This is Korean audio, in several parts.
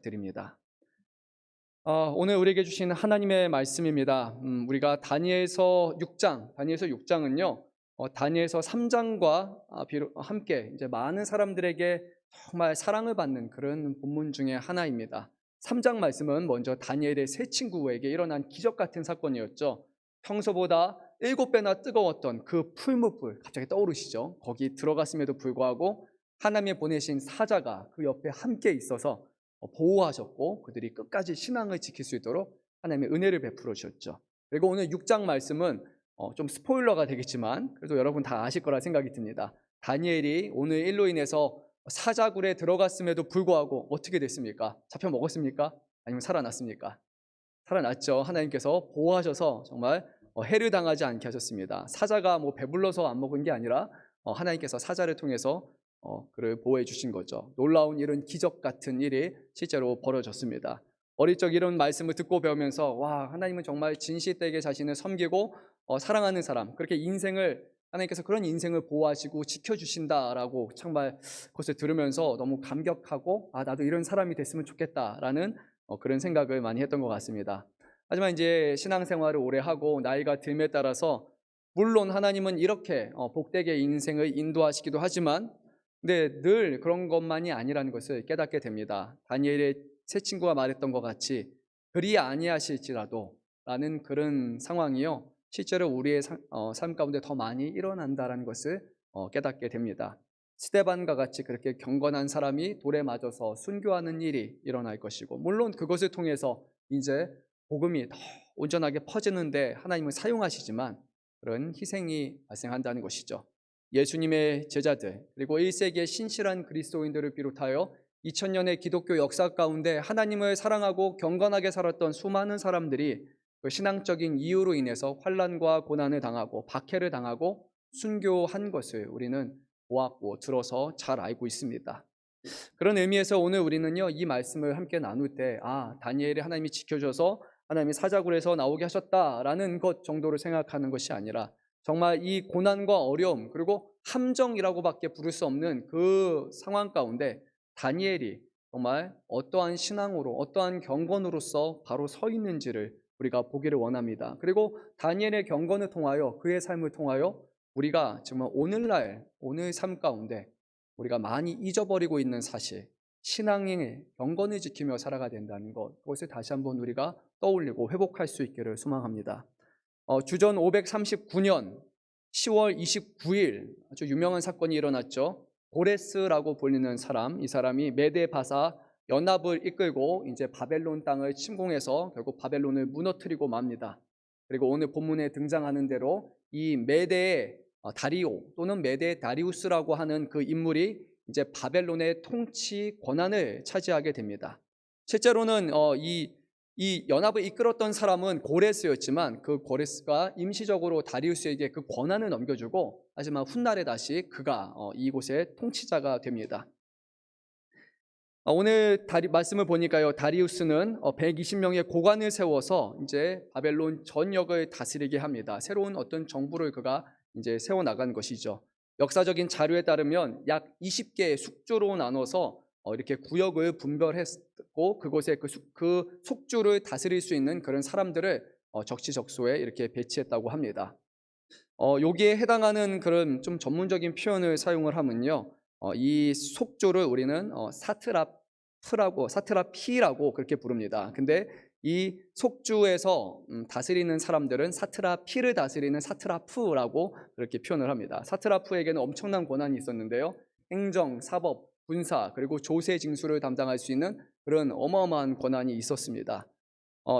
드립니다. 오늘 우리에게 주신 하나님의 말씀입니다. 우리가 다니엘서 6장은요, 다니엘서 3장과 함께 이제 많은 사람들에게 정말 사랑을 받는 그런 본문 중에 하나입니다. 3장 말씀은 먼저 다니엘의 세 친구에게 일어난 기적 같은 사건이었죠. 평소보다 7배나 뜨거웠던 그 풀무불 갑자기 떠오르시죠. 거기 들어갔음에도 불구하고 하나님의 보내신 사자가 그 옆에 함께 있어서 보호하셨고 그들이 끝까지 신앙을 지킬 수 있도록 하나님의 은혜를 베풀어 주셨죠. 그리고 오늘 6장 말씀은 좀 스포일러가 되겠지만 그래도 여러분 다 아실 거라 생각이 듭니다. 다니엘이 오늘 일로 인해서 사자굴에 들어갔음에도 불구하고 어떻게 됐습니까? 잡혀 먹었습니까? 아니면 살아났습니까? 살아났죠. 하나님께서 보호하셔서 정말 해를 당하지 않게 하셨습니다. 사자가 배불러서 안 먹은 게 아니라 하나님께서 사자를 통해서 그를 보호해 주신 거죠. 놀라운 이런 기적 같은 일이 실제로 벌어졌습니다. 어릴 적 이런 말씀을 듣고 배우면서 와, 하나님은 정말 진실되게 자신을 섬기고 사랑하는 사람, 그렇게 하나님께서 그런 인생을 보호하시고 지켜주신다라고 정말 그것을 들으면서 너무 감격하고 나도 이런 사람이 됐으면 좋겠다라는 그런 생각을 많이 했던 것 같습니다. 하지만 이제 신앙생활을 오래 하고 나이가 듦에 따라서 물론 하나님은 이렇게 복되게 인생을 인도하시기도 하지만 근데 늘 그런 것만이 아니라는 것을 깨닫게 됩니다. 다니엘의 세 친구가 말했던 것 같이 그리 아니하실지라도 라는 그런 상황이요, 실제로 우리의 삶 가운데 더 많이 일어난다는 것을 깨닫게 됩니다. 스데반과 같이 그렇게 경건한 사람이 돌에 맞아서 순교하는 일이 일어날 것이고, 물론 그것을 통해서 이제 복음이 더 온전하게 퍼지는데 하나님을 사용하시지만 그런 희생이 발생한다는 것이죠. 예수님의 제자들 그리고 1세기의 신실한 그리스도인들을 비롯하여 2000년의 기독교 역사 가운데 하나님을 사랑하고 경건하게 살았던 수많은 사람들이 그 신앙적인 이유로 인해서 환난과 고난을 당하고 박해를 당하고 순교한 것을 우리는 보았고 들어서 잘 알고 있습니다. 그런 의미에서 오늘 우리는요, 이 말씀을 함께 나눌 때 다니엘이 하나님이 지켜줘서 하나님이 사자굴에서 나오게 하셨다라는 것 정도로 생각하는 것이 아니라 정말 이 고난과 어려움 그리고 함정이라고밖에 부를 수 없는 그 상황 가운데 다니엘이 정말 어떠한 신앙으로 어떠한 경건으로서 바로 서 있는지를 우리가 보기를 원합니다. 그리고 다니엘의 경건을 통하여 그의 삶을 통하여 우리가 정말 오늘 삶 가운데 우리가 많이 잊어버리고 있는 사실, 신앙의 경건을 지키며 살아가야 된다는 것, 그것을 다시 한번 우리가 떠올리고 회복할 수 있기를 소망합니다. 주전 539년 10월 29일 아주 유명한 사건이 일어났죠. 고레스라고 불리는 사람, 이 사람이 메대 바사 연합을 이끌고 이제 바벨론 땅을 침공해서 결국 바벨론을 무너뜨리고 맙니다. 그리고 오늘 본문에 등장하는 대로 이 메대의 다리오 또는 메대 다리우스라고 하는 그 인물이 이제 바벨론의 통치 권한을 차지하게 됩니다. 실제로는 이 연합을 이끌었던 사람은 고레스였지만 그 고레스가 임시적으로 다리우스에게 그 권한을 넘겨주고 하지만 훗날에 다시 그가 이곳의 통치자가 됩니다. 오늘 말씀을 보니까요, 다리우스는 120명의 고관을 세워서 이제 바벨론 전역을 다스리게 합니다. 새로운 어떤 정부를 그가 이제 세워 나간 것이죠. 역사적인 자료에 따르면 약 20개의 숙주로 나눠서 이렇게 구역을 분별했고 그곳에 그 속주를 다스릴 수 있는 그런 사람들을 적시적소에 이렇게 배치했다고 합니다. 여기에 해당하는 그런 좀 전문적인 표현을 사용을 하면요, 이 속주를 우리는 사트라피라고 그렇게 부릅니다. 근데 이 속주에서 다스리는 사람들은 사트라피를 다스리는 사트라프라고 그렇게 표현을 합니다. 사트라프에게는 엄청난 권한이 있었는데요, 행정, 사법, 군사 그리고 조세 징수를 담당할 수 있는 그런 어마어마한 권한이 있었습니다.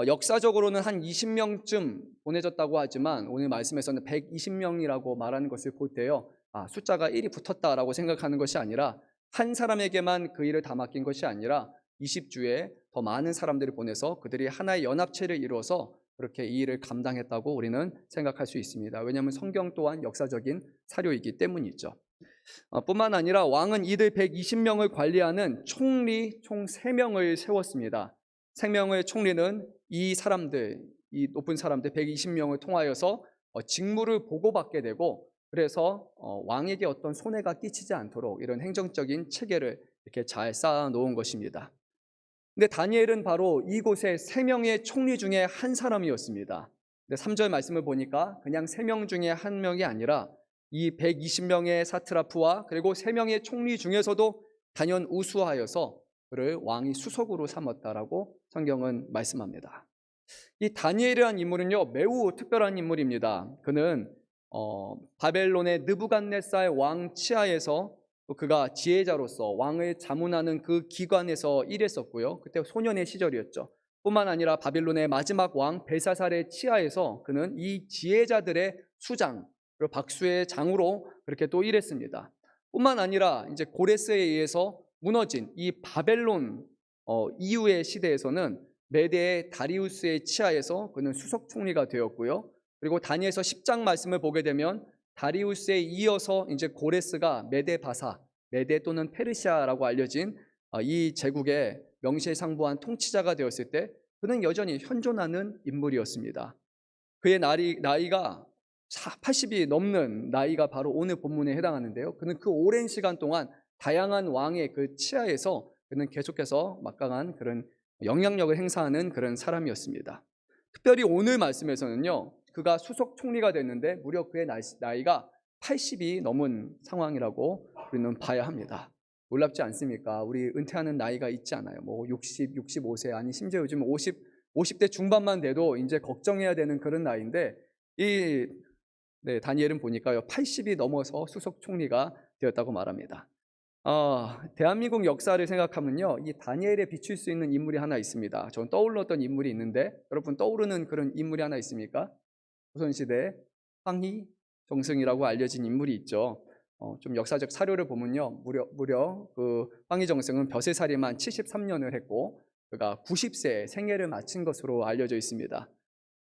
역사적으로는 한 20명쯤 보내졌다고 하지만 오늘 말씀에서는 120명이라고 말하는 것을 볼 때요, 숫자가 1이 붙었다라고 생각하는 것이 아니라 한 사람에게만 그 일을 다 맡긴 것이 아니라 20주에 더 많은 사람들을 보내서 그들이 하나의 연합체를 이루어서 그렇게 이 일을 감당했다고 우리는 생각할 수 있습니다. 왜냐하면 성경 또한 역사적인 사료이기 때문이죠. 뿐만 아니라 왕은 이들 120명을 관리하는 총리 총 3명을 세웠습니다. 생명의 총리는 이 높은 사람들 120명을 통하여서 직무를 보고받게 되고, 그래서 왕에게 어떤 손해가 끼치지 않도록 이런 행정적인 체계를 이렇게 잘 쌓아 놓은 것입니다. 근데 다니엘은 바로 이곳의 3명의 총리 중에 한 사람이었습니다. 근데 3절 말씀을 보니까 그냥 3명 중에 한 명이 아니라 이 120명의 사트라프와 그리고 3명의 총리 중에서도 단연 우수하여서 그를 왕이 수석으로 삼았다라고 성경은 말씀합니다. 이 다니엘이라는 인물은요, 매우 특별한 인물입니다. 그는 바벨론의 느부갓네살 왕 치하에서 그가 지혜자로서 왕을 자문하는 그 기관에서 일했었고요. 그때 소년의 시절이었죠. 뿐만 아니라 바빌론의 마지막 왕 벨사살의 치하에서 그는 이 지혜자들의 수장, 그리고 박수의 장으로 그렇게 또 일했습니다. 뿐만 아니라 이제 고레스에 의해서 무너진 이 바벨론 이후의 시대에서는 메대의 다리우스의 치하에서 그는 수석 총리가 되었고요. 그리고 다니엘서 10장 말씀을 보게 되면 다리우스에 이어서 이제 고레스가 메대 바사, 메대 또는 페르시아라고 알려진 이 제국의 명실상부한 통치자가 되었을 때 그는 여전히 현존하는 인물이었습니다. 그의 나이가 80이 넘는 나이가 바로 오늘 본문에 해당하는데요. 그는 그 오랜 시간 동안 다양한 왕의 그 치하에서 그는 계속해서 막강한 그런 영향력을 행사하는 그런 사람이었습니다. 특별히 오늘 말씀에서는요, 그가 수석 총리가 됐는데 무려 그의 나이가 80이 넘은 상황이라고 우리는 봐야 합니다. 놀랍지 않습니까? 우리 은퇴하는 나이가 있지 않아요. 뭐 60, 65세 아니 심지어 요즘 50대 중반만 돼도 이제 걱정해야 되는 그런 나이인데 다니엘은 보니까요 80이 넘어서 수석 총리가 되었다고 말합니다. 대한민국 역사를 생각하면요, 이 다니엘에 비출 수 있는 인물이 하나 있습니다. 전 떠올랐던 인물이 있는데 여러분 떠오르는 그런 인물이 하나 있습니까? 조선시대 황희 정승이라고 알려진 인물이 있죠. 좀 역사적 사료를 보면요, 무려 그 황희 정승은 벼슬살이만 73년을 했고 그가 90세에 생애를 마친 것으로 알려져 있습니다.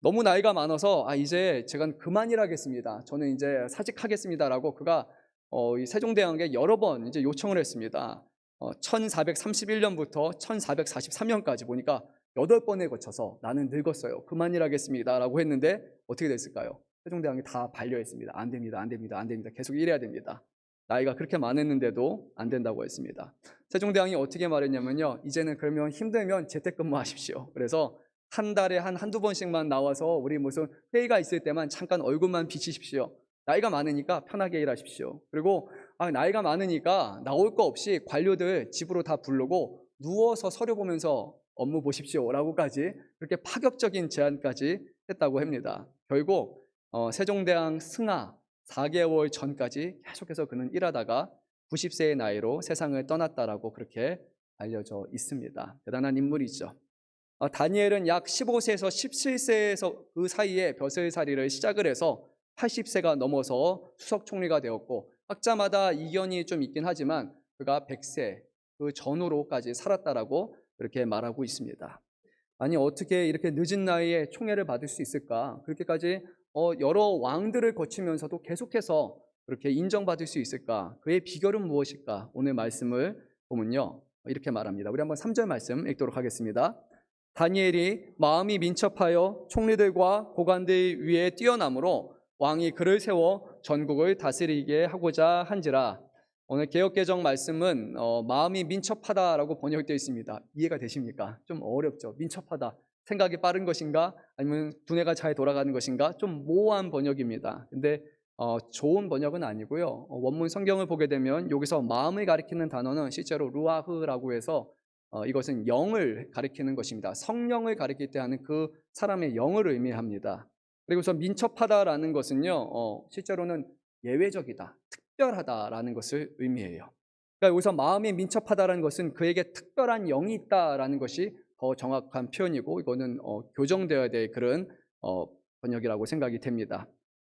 너무 나이가 많아서 이제 제가 그만일하겠습니다. 저는 이제 사직하겠습니다라고 그가 이 세종대왕에게 여러 번 이제 요청을 했습니다. 1431년부터 1443년까지 보니까 8번에 거쳐서 나는 늙었어요. 그만일하겠습니다라고 했는데 어떻게 됐을까요? 세종대왕이 다 반려했습니다. 안 됩니다. 안 됩니다. 안 됩니다. 계속 일해야 됩니다. 나이가 그렇게 많았는데도 안 된다고 했습니다. 세종대왕이 어떻게 말했냐면요, 이제는 그러면 힘들면 재택근무하십시오. 그래서 한 달에 한두 번씩만 나와서 우리 무슨 회의가 있을 때만 잠깐 얼굴만 비치십시오. 나이가 많으니까 편하게 일하십시오. 그리고 나이가 많으니까 나올 거 없이 관료들 집으로 다 부르고 누워서 서류 보면서 업무 보십시오 라고까지 그렇게 파격적인 제안까지 했다고 합니다. 결국 세종대왕 승하 4개월 전까지 계속해서 그는 일하다가 90세의 나이로 세상을 떠났다라고 그렇게 알려져 있습니다. 대단한 인물이죠. 다니엘은 약 15세에서 17세에서 그 사이에 벼슬살이를 시작을 해서 80세가 넘어서 수석 총리가 되었고, 학자마다 이견이 좀 있긴 하지만 그가 100세 그 전후로까지 살았다라고 그렇게 말하고 있습니다. 아니 어떻게 이렇게 늦은 나이에 총애를 받을 수 있을까? 그렇게까지 여러 왕들을 거치면서도 계속해서 그렇게 인정받을 수 있을까? 그의 비결은 무엇일까? 오늘 말씀을 보면요, 이렇게 말합니다. 우리 한번 3절 말씀 읽도록 하겠습니다. 다니엘이 마음이 민첩하여 총리들과 고관들 위에 뛰어남으로 왕이 그를 세워 전국을 다스리게 하고자 한지라. 오늘 개역개정 말씀은 마음이 민첩하다라고 번역되어 있습니다. 이해가 되십니까? 좀 어렵죠. 민첩하다. 생각이 빠른 것인가? 아니면 두뇌가 잘 돌아가는 것인가? 좀 모호한 번역입니다. 근데 좋은 번역은 아니고요. 원문 성경을 보게 되면 여기서 마음을 가리키는 단어는 실제로 루아흐라고 해서 이것은 영을 가리키는 것입니다. 성령을 가리킬 때 하는 그 사람의 영을 의미합니다. 그리고서 민첩하다라는 것은요, 실제로는 예외적이다, 특별하다라는 것을 의미해요. 그러니까 여기서 마음이 민첩하다라는 것은 그에게 특별한 영이 있다라는 것이 더 정확한 표현이고, 이거는 교정되어야 될 그런 번역이라고 생각이 됩니다.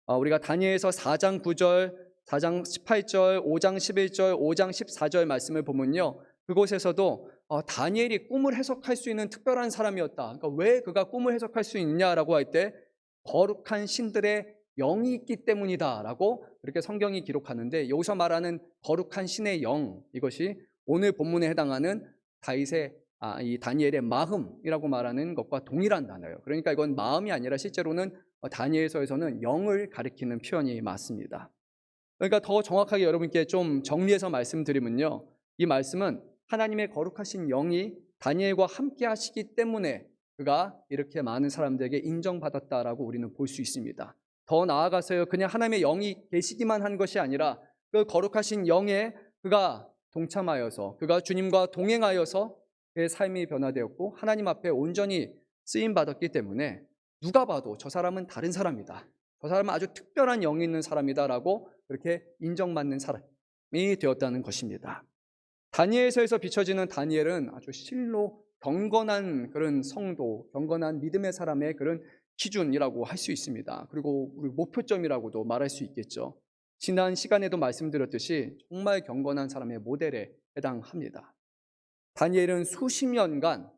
우리가 다니엘서 4장 9절, 4장 18절, 5장 11절, 5장 14절 말씀을 보면요, 그곳에서도 다니엘이 꿈을 해석할 수 있는 특별한 사람이었다. 그러니까 왜 그가 꿈을 해석할 수 있냐라고 할 때 거룩한 신들의 영이 있기 때문이다라고 그렇게 성경이 기록하는데, 여기서 말하는 거룩한 신의 영, 이것이 오늘 본문에 해당하는 이 다니엘의 마음이라고 말하는 것과 동일한 단어예요. 그러니까 이건 마음이 아니라 실제로는 다니엘서에서는 영을 가리키는 표현이 맞습니다. 그러니까 더 정확하게 여러분께 좀 정리해서 말씀드리면요, 이 말씀은 하나님의 거룩하신 영이 다니엘과 함께 하시기 때문에 그가 이렇게 많은 사람들에게 인정받았다라고 우리는 볼 수 있습니다. 더 나아가서요, 그냥 하나님의 영이 계시기만 한 것이 아니라 그 거룩하신 영에 그가 동참하여서, 그가 주님과 동행하여서 그의 삶이 변화되었고 하나님 앞에 온전히 쓰임 받았기 때문에 누가 봐도 저 사람은 다른 사람이다, 저 사람은 아주 특별한 영이 있는 사람이다라고 그렇게 인정받는 사람이 되었다는 것입니다. 다니엘서에서 비춰지는 다니엘은 아주 실로 경건한 그런 성도, 경건한 믿음의 사람의 그런 기준이라고 할 수 있습니다. 그리고 우리 목표점이라고도 말할 수 있겠죠. 지난 시간에도 말씀드렸듯이 정말 경건한 사람의 모델에 해당합니다. 다니엘은 수십 년간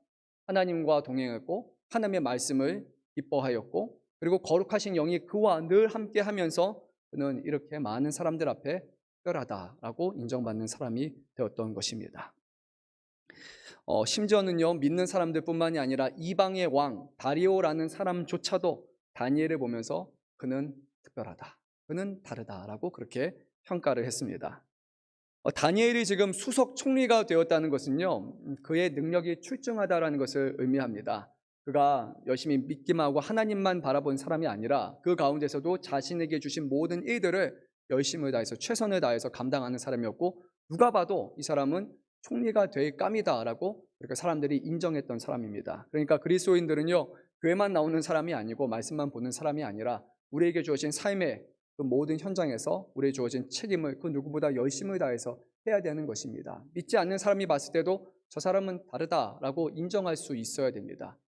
하나님과 동행했고 하나님의 말씀을 기뻐하였고, 그리고 거룩하신 영이 그와 늘 함께 하면서 그는 이렇게 많은 사람들 앞에 특별하다라고 인정받는 사람이 되었던 것입니다. 심지어는요, 믿는 사람들뿐만이 아니라 이방의 왕 다리오라는 사람조차도 다니엘을 보면서 그는 특별하다, 그는 다르다라고 그렇게 평가를 했습니다. 다니엘이 지금 수석 총리가 되었다는 것은요, 그의 능력이 출중하다라는 것을 의미합니다. 그가 열심히 믿기만 하고 하나님만 바라본 사람이 아니라 그 가운데서도 자신에게 주신 모든 일들을 열심을 다해서 최선을 다해서 감당하는 사람이었고, 누가 봐도 이 사람은 총리가 될 감이다라고 그렇게 사람들이 인정했던 사람입니다. 그러니까 그리스도인들은요, 교회만 나오는 사람이 아니고 말씀만 보는 사람이 아니라 우리에게 주어진 삶의 그 모든 현장에서 우리에게 주어진 책임을 그 누구보다 열심을 다해서 해야 되는 것입니다. 믿지 않는 사람이 봤을 때도 저 사람은 다르다라고 인정할 수 있어야 됩니다.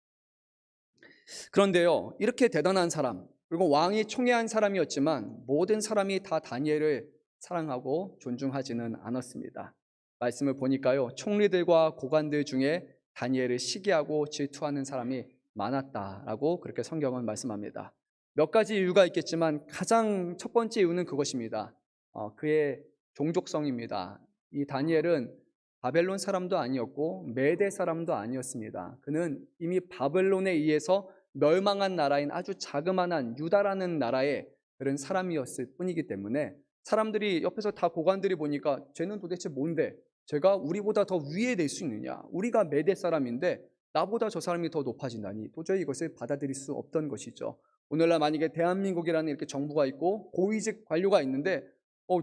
그런데요, 이렇게 대단한 사람, 그리고 왕이 총애한 사람이었지만 모든 사람이 다 다니엘을 사랑하고 존중하지는 않았습니다. 말씀을 보니까요, 총리들과 고관들 중에 다니엘을 시기하고 질투하는 사람이 많았다라고 그렇게 성경은 말씀합니다. 몇 가지 이유가 있겠지만 가장 첫 번째 이유는 그것입니다. 그의 종족성입니다. 이 다니엘은 바벨론 사람도 아니었고 메대 사람도 아니었습니다. 그는 이미 바벨론에 의해서 멸망한 나라인 아주 자그마한 유다라는 나라의 그런 사람이었을 뿐이기 때문에 사람들이 옆에서 다 고관들이 보니까 쟤는 도대체 뭔데? 쟤가 우리보다 더 위에 될 수 있느냐? 우리가 메대 사람인데 나보다 저 사람이 더 높아진다니 도저히 이것을 받아들일 수 없던 것이죠. 오늘날 만약에 대한민국이라는 이렇게 정부가 있고 고위직 관료가 있는데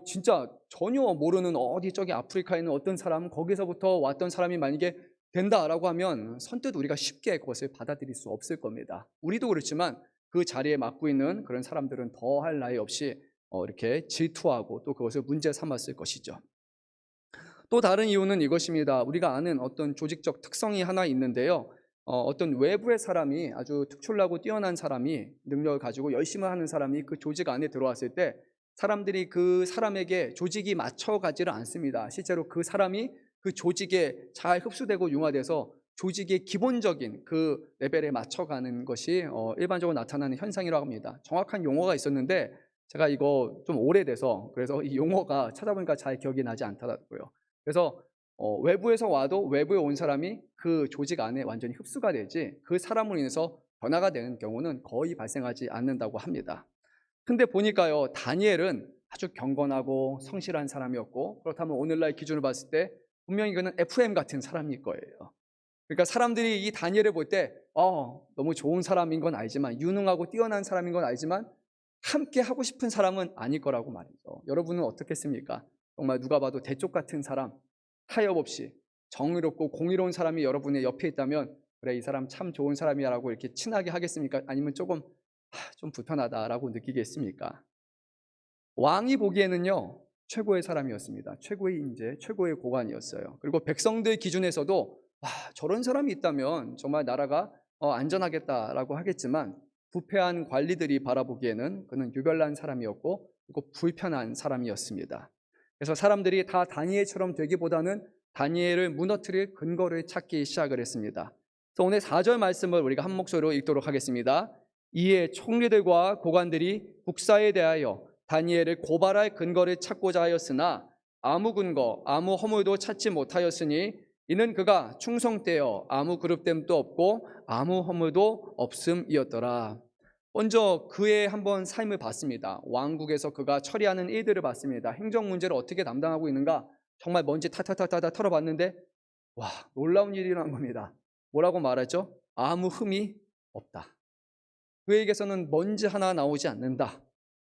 진짜 전혀 모르는 어디 저기 아프리카에 있는 어떤 사람, 거기서부터 왔던 사람이 만약에 된다라고 하면 선뜻 우리가 쉽게 그것을 받아들일 수 없을 겁니다. 우리도 그렇지만 그 자리에 맡고 있는 그런 사람들은 더할 나위 없이 이렇게 질투하고 또 그것을 문제 삼았을 것이죠. 또 다른 이유는 이것입니다. 우리가 아는 어떤 조직적 특성이 하나 있는데요, 어떤 외부의 사람이, 아주 특출나고 뛰어난 사람이, 능력을 가지고 열심히 하는 사람이 그 조직 안에 들어왔을 때 사람들이 그 사람에게 조직이 맞춰가지를 않습니다. 실제로 그 사람이 그 조직에 잘 흡수되고 융화돼서 조직의 기본적인 그 레벨에 맞춰가는 것이 일반적으로 나타나는 현상이라고 합니다. 정확한 용어가 있었는데 제가 이거 좀 오래돼서 그래서 이 용어가 찾아보니까 잘 기억이 나지 않더라고요. 그래서 외부에서 와도 외부에 온 사람이 그 조직 안에 완전히 흡수가 되지 그 사람으로 인해서 변화가 되는 경우는 거의 발생하지 않는다고 합니다. 근데 보니까요, 다니엘은 아주 경건하고 성실한 사람이었고, 그렇다면 오늘날 기준을 봤을 때 분명히 그는 FM 같은 사람일 거예요. 그러니까 사람들이 이 다니엘을 볼 때 너무 좋은 사람인 건 알지만, 유능하고 뛰어난 사람인 건 알지만 함께 하고 싶은 사람은 아닐 거라고 말이죠. 여러분은 어떻겠습니까? 정말 누가 봐도 대쪽 같은 사람, 타협 없이 정의롭고 공의로운 사람이 여러분의 옆에 있다면 그래, 이 사람 참 좋은 사람이야라고 이렇게 친하게 하겠습니까? 아니면 조금 좀 불편하다라고 느끼겠습니까? 왕이 보기에는요, 최고의 사람이었습니다. 최고의 인재, 최고의 고관이었어요. 그리고 백성들 기준에서도 저런 사람이 있다면 정말 나라가 안전하겠다라고 하겠지만, 부패한 관리들이 바라보기에는 그는 유별난 사람이었고 그리고 불편한 사람이었습니다. 그래서 사람들이 다 다니엘처럼 되기보다는 다니엘을 무너뜨릴 근거를 찾기 시작을 했습니다. 그래서 오늘 4절 말씀을 우리가 한 목소리로 읽도록 하겠습니다. 이에 총리들과 고관들이 국사에 대하여 다니엘을 고발할 근거를 찾고자 하였으나 아무 근거, 아무 허물도 찾지 못하였으니 이는 그가 충성되어 아무 그릇됨도 없고 아무 허물도 없음이었더라. 먼저 그의 한번 삶을 봤습니다. 왕국에서 그가 처리하는 일들을 봤습니다. 행정 문제를 어떻게 담당하고 있는가 정말 먼지 타타타타 털어봤는데 와, 놀라운 일이 일어난 겁니다. 뭐라고 말하죠? 아무 흠이 없다. 그에게서는 먼지 하나 나오지 않는다.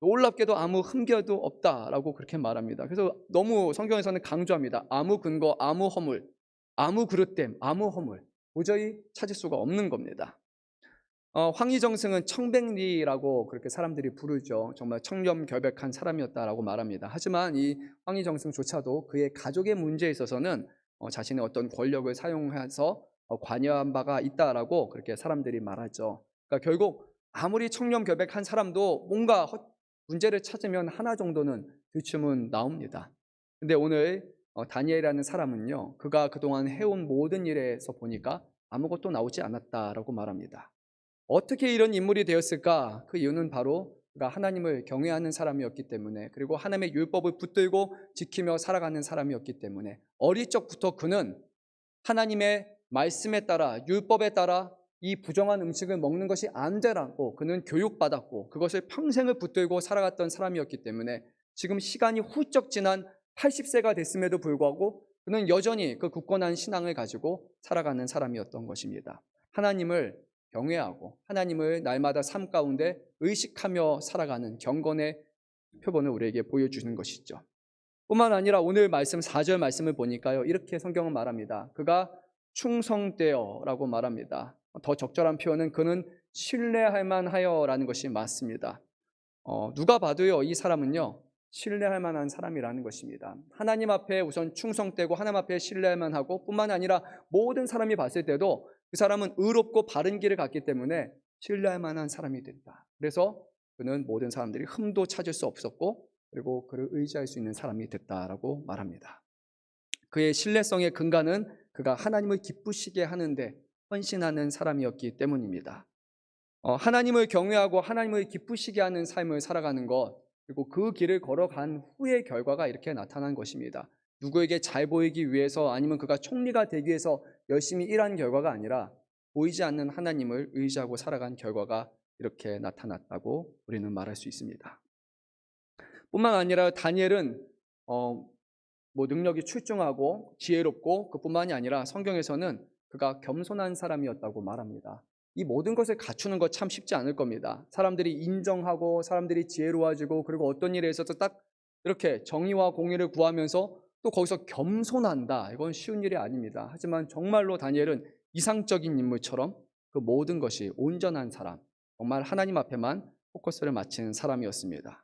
놀랍게도 아무 흠겨도 없다라고 그렇게 말합니다. 그래서 너무 성경에서는 강조합니다. 아무 근거, 아무 허물, 아무 그릇됨, 아무 허물. 도저히 찾을 수가 없는 겁니다. 황희정승은 청백리라고 그렇게 사람들이 부르죠. 정말 청렴결백한 사람이었다라고 말합니다. 하지만 이 황희정승조차도 그의 가족의 문제에 있어서는 자신의 어떤 권력을 사용해서 관여한 바가 있다라고 그렇게 사람들이 말하죠. 그러니까 결국 아무리 청렴결백한 사람도 뭔가 문제를 찾으면 하나 정도는 들춤은 나옵니다. 근데 오늘 다니엘이라는 사람은요, 그가 그동안 해온 모든 일에서 보니까 아무것도 나오지 않았다라고 말합니다. 어떻게 이런 인물이 되었을까? 그 이유는 바로 그가 하나님을 경외하는 사람이었기 때문에, 그리고 하나님의 율법을 붙들고 지키며 살아가는 사람이었기 때문에 어릴 적부터 그는 하나님의 말씀에 따라, 율법에 따라 이 부정한 음식을 먹는 것이 안 되라고 그는 교육받았고, 그것을 평생을 붙들고 살아갔던 사람이었기 때문에 지금 시간이 훌쩍 지난 80세가 됐음에도 불구하고 그는 여전히 그 굳건한 신앙을 가지고 살아가는 사람이었던 것입니다. 하나님을 경외하고 하나님을 날마다 삶 가운데 의식하며 살아가는 경건의 표본을 우리에게 보여주는 것이죠. 뿐만 아니라 오늘 말씀 4절 말씀을 보니까요, 이렇게 성경은 말합니다. 그가 충성되어라고 말합니다. 더 적절한 표현은 그는 신뢰할 만하여라는 것이 맞습니다. 누가 봐도요, 이 사람은요 신뢰할 만한 사람이라는 것입니다. 하나님 앞에 우선 충성되고 하나님 앞에 신뢰할 만하고, 뿐만 아니라 모든 사람이 봤을 때도 그 사람은 의롭고 바른 길을 갔기 때문에 신뢰할 만한 사람이 된다. 그래서 그는 모든 사람들이 흠도 찾을 수 없었고, 그리고 그를 의지할 수 있는 사람이 됐다라고 말합니다. 그의 신뢰성의 근간은 그가 하나님을 기쁘시게 하는데 헌신하는 사람이었기 때문입니다. 하나님을 경외하고 하나님을 기쁘시게 하는 삶을 살아가는 것, 그리고 그 길을 걸어간 후의 결과가 이렇게 나타난 것입니다. 누구에게 잘 보이기 위해서, 아니면 그가 총리가 되기 위해서 열심히 일한 결과가 아니라 보이지 않는 하나님을 의지하고 살아간 결과가 이렇게 나타났다고 우리는 말할 수 있습니다. 뿐만 아니라 다니엘은 능력이 출중하고 지혜롭고, 그뿐만이 아니라 성경에서는 그가 겸손한 사람이었다고 말합니다. 이 모든 것을 갖추는 것 참 쉽지 않을 겁니다. 사람들이 인정하고 사람들이 지혜로워지고, 그리고 어떤 일에 있어서 딱 이렇게 정의와 공의를 구하면서 또 거기서 겸손한다, 이건 쉬운 일이 아닙니다. 하지만 정말로 다니엘은 이상적인 인물처럼 그 모든 것이 온전한 사람, 정말 하나님 앞에만 포커스를 맞춘 사람이었습니다.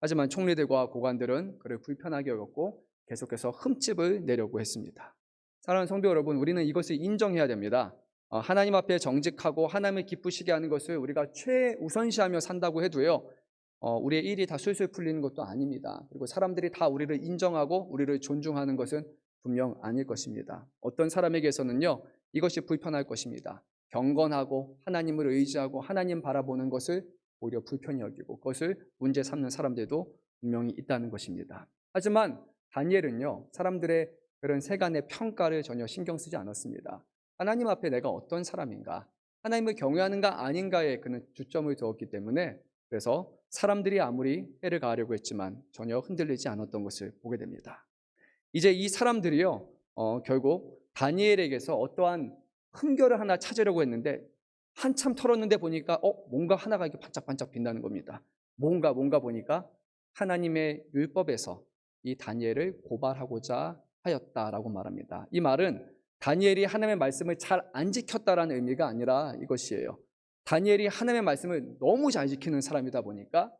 하지만 총리들과 고관들은 그를 불편하게 여겼고 계속해서 흠집을 내려고 했습니다. 사랑하는 성도 여러분, 우리는 이것을 인정해야 됩니다. 하나님 앞에 정직하고 하나님을 기쁘시게 하는 것을 우리가 최우선시하며 산다고 해도요, 우리의 일이 다 술술 풀리는 것도 아닙니다. 그리고 사람들이 다 우리를 인정하고 우리를 존중하는 것은 분명 아닐 것입니다. 어떤 사람에게서는요, 이것이 불편할 것입니다. 경건하고 하나님을 의지하고 하나님 바라보는 것을 오히려 불편히 여기고 그것을 문제 삼는 사람들도 분명히 있다는 것입니다. 하지만 다니엘은요, 사람들의 그런 세간의 평가를 전혀 신경 쓰지 않았습니다. 하나님 앞에 내가 어떤 사람인가, 하나님을 경외하는가 아닌가에 그는 주점을 두었기 때문에, 그래서 사람들이 아무리 해를 가하려고 했지만 전혀 흔들리지 않았던 것을 보게 됩니다. 이제 이 사람들이요, 결국 다니엘에게서 어떠한 흠결을 하나 찾으려고 했는데 한참 털었는데 보니까 뭔가 하나가 이렇게 반짝반짝 빛나는 겁니다. 뭔가 보니까 하나님의 율법에서 이 다니엘을 고발하고자 하였다라고 말합니다. 이 말은 다니엘이 하나님의 말씀을 잘 안 지켰다라는 의미가 아니라 이것이에요. 다니엘이 하나님의 말씀을 너무 잘 지키는 사람이다 보니까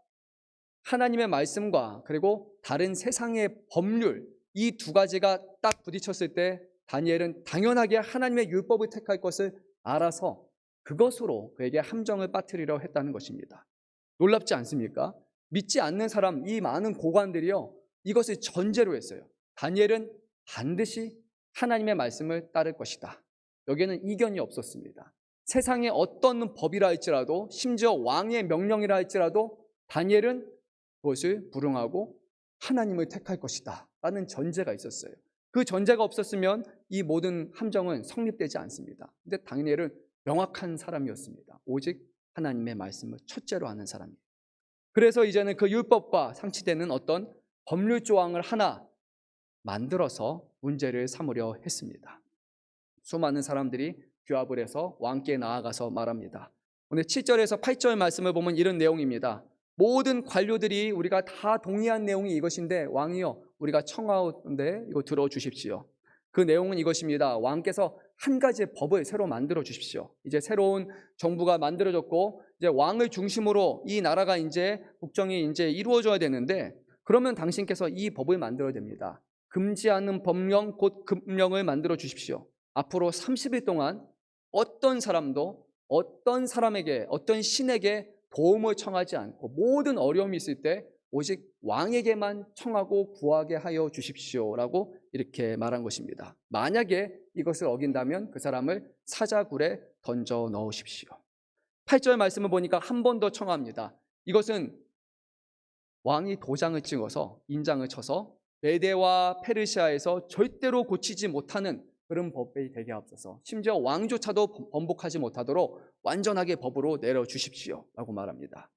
하나님의 말씀과 그리고 다른 세상의 법률, 이 두 가지가 딱 부딪혔을 때 다니엘은 당연하게 하나님의 율법을 택할 것을 알아서 그것으로 그에게 함정을 빠뜨리려 했다는 것입니다. 놀랍지 않습니까? 믿지 않는 사람, 이 많은 고관들이요, 이것을 전제로 했어요. 다니엘은 반드시 하나님의 말씀을 따를 것이다. 여기에는 이견이 없었습니다. 세상의 어떤 법이라 할지라도, 심지어 왕의 명령이라 할지라도 다니엘은 그것을 불응하고 하나님을 택할 것이다 라는 전제가 있었어요. 그 전제가 없었으면 이 모든 함정은 성립되지 않습니다. 근데 다니엘은 명확한 사람이었습니다. 오직 하나님의 말씀을 첫째로 하는 사람이에요. 그래서 이제는 그 율법과 상치되는 어떤 법률 조항을 하나 만들어서 문제를 삼으려 했습니다. 수많은 사람들이 규합을 해서 왕께 나아가서 말합니다. 오늘 7절에서 8절 말씀을 보면 이런 내용입니다. 모든 관료들이 우리가 다 동의한 내용이 이것인데 왕이여 우리가 청하오는데 이거 들어주십시오. 그 내용은 이것입니다. 왕께서 한 가지의 법을 새로 만들어 주십시오. 이제 새로운 정부가 만들어졌고 이제 왕을 중심으로 이 나라가 이제 국정이 이제 이루어져야 되는데 그러면 당신께서 이 법을 만들어야 됩니다. 금지하는 법령 곧 금령을 만들어 주십시오. 앞으로 30일 동안 어떤 사람도 어떤 사람에게 어떤 신에게 도움을 청하지 않고 모든 어려움이 있을 때 오직 왕에게만 청하고 구하게 하여 주십시오라고 이렇게 말한 것입니다. 만약에 이것을 어긴다면 그 사람을 사자굴에 던져 넣으십시오. 8절 말씀을 보니까 한 번 더 청합니다. 이것은 왕이 도장을 찍어서 인장을 쳐서 메대와 페르시아에서 절대로 고치지 못하는 그런 법이 되게 앞서서 심지어 왕조차도 번복하지 못하도록 완전하게 법으로 내려주십시오 라고 말합니다.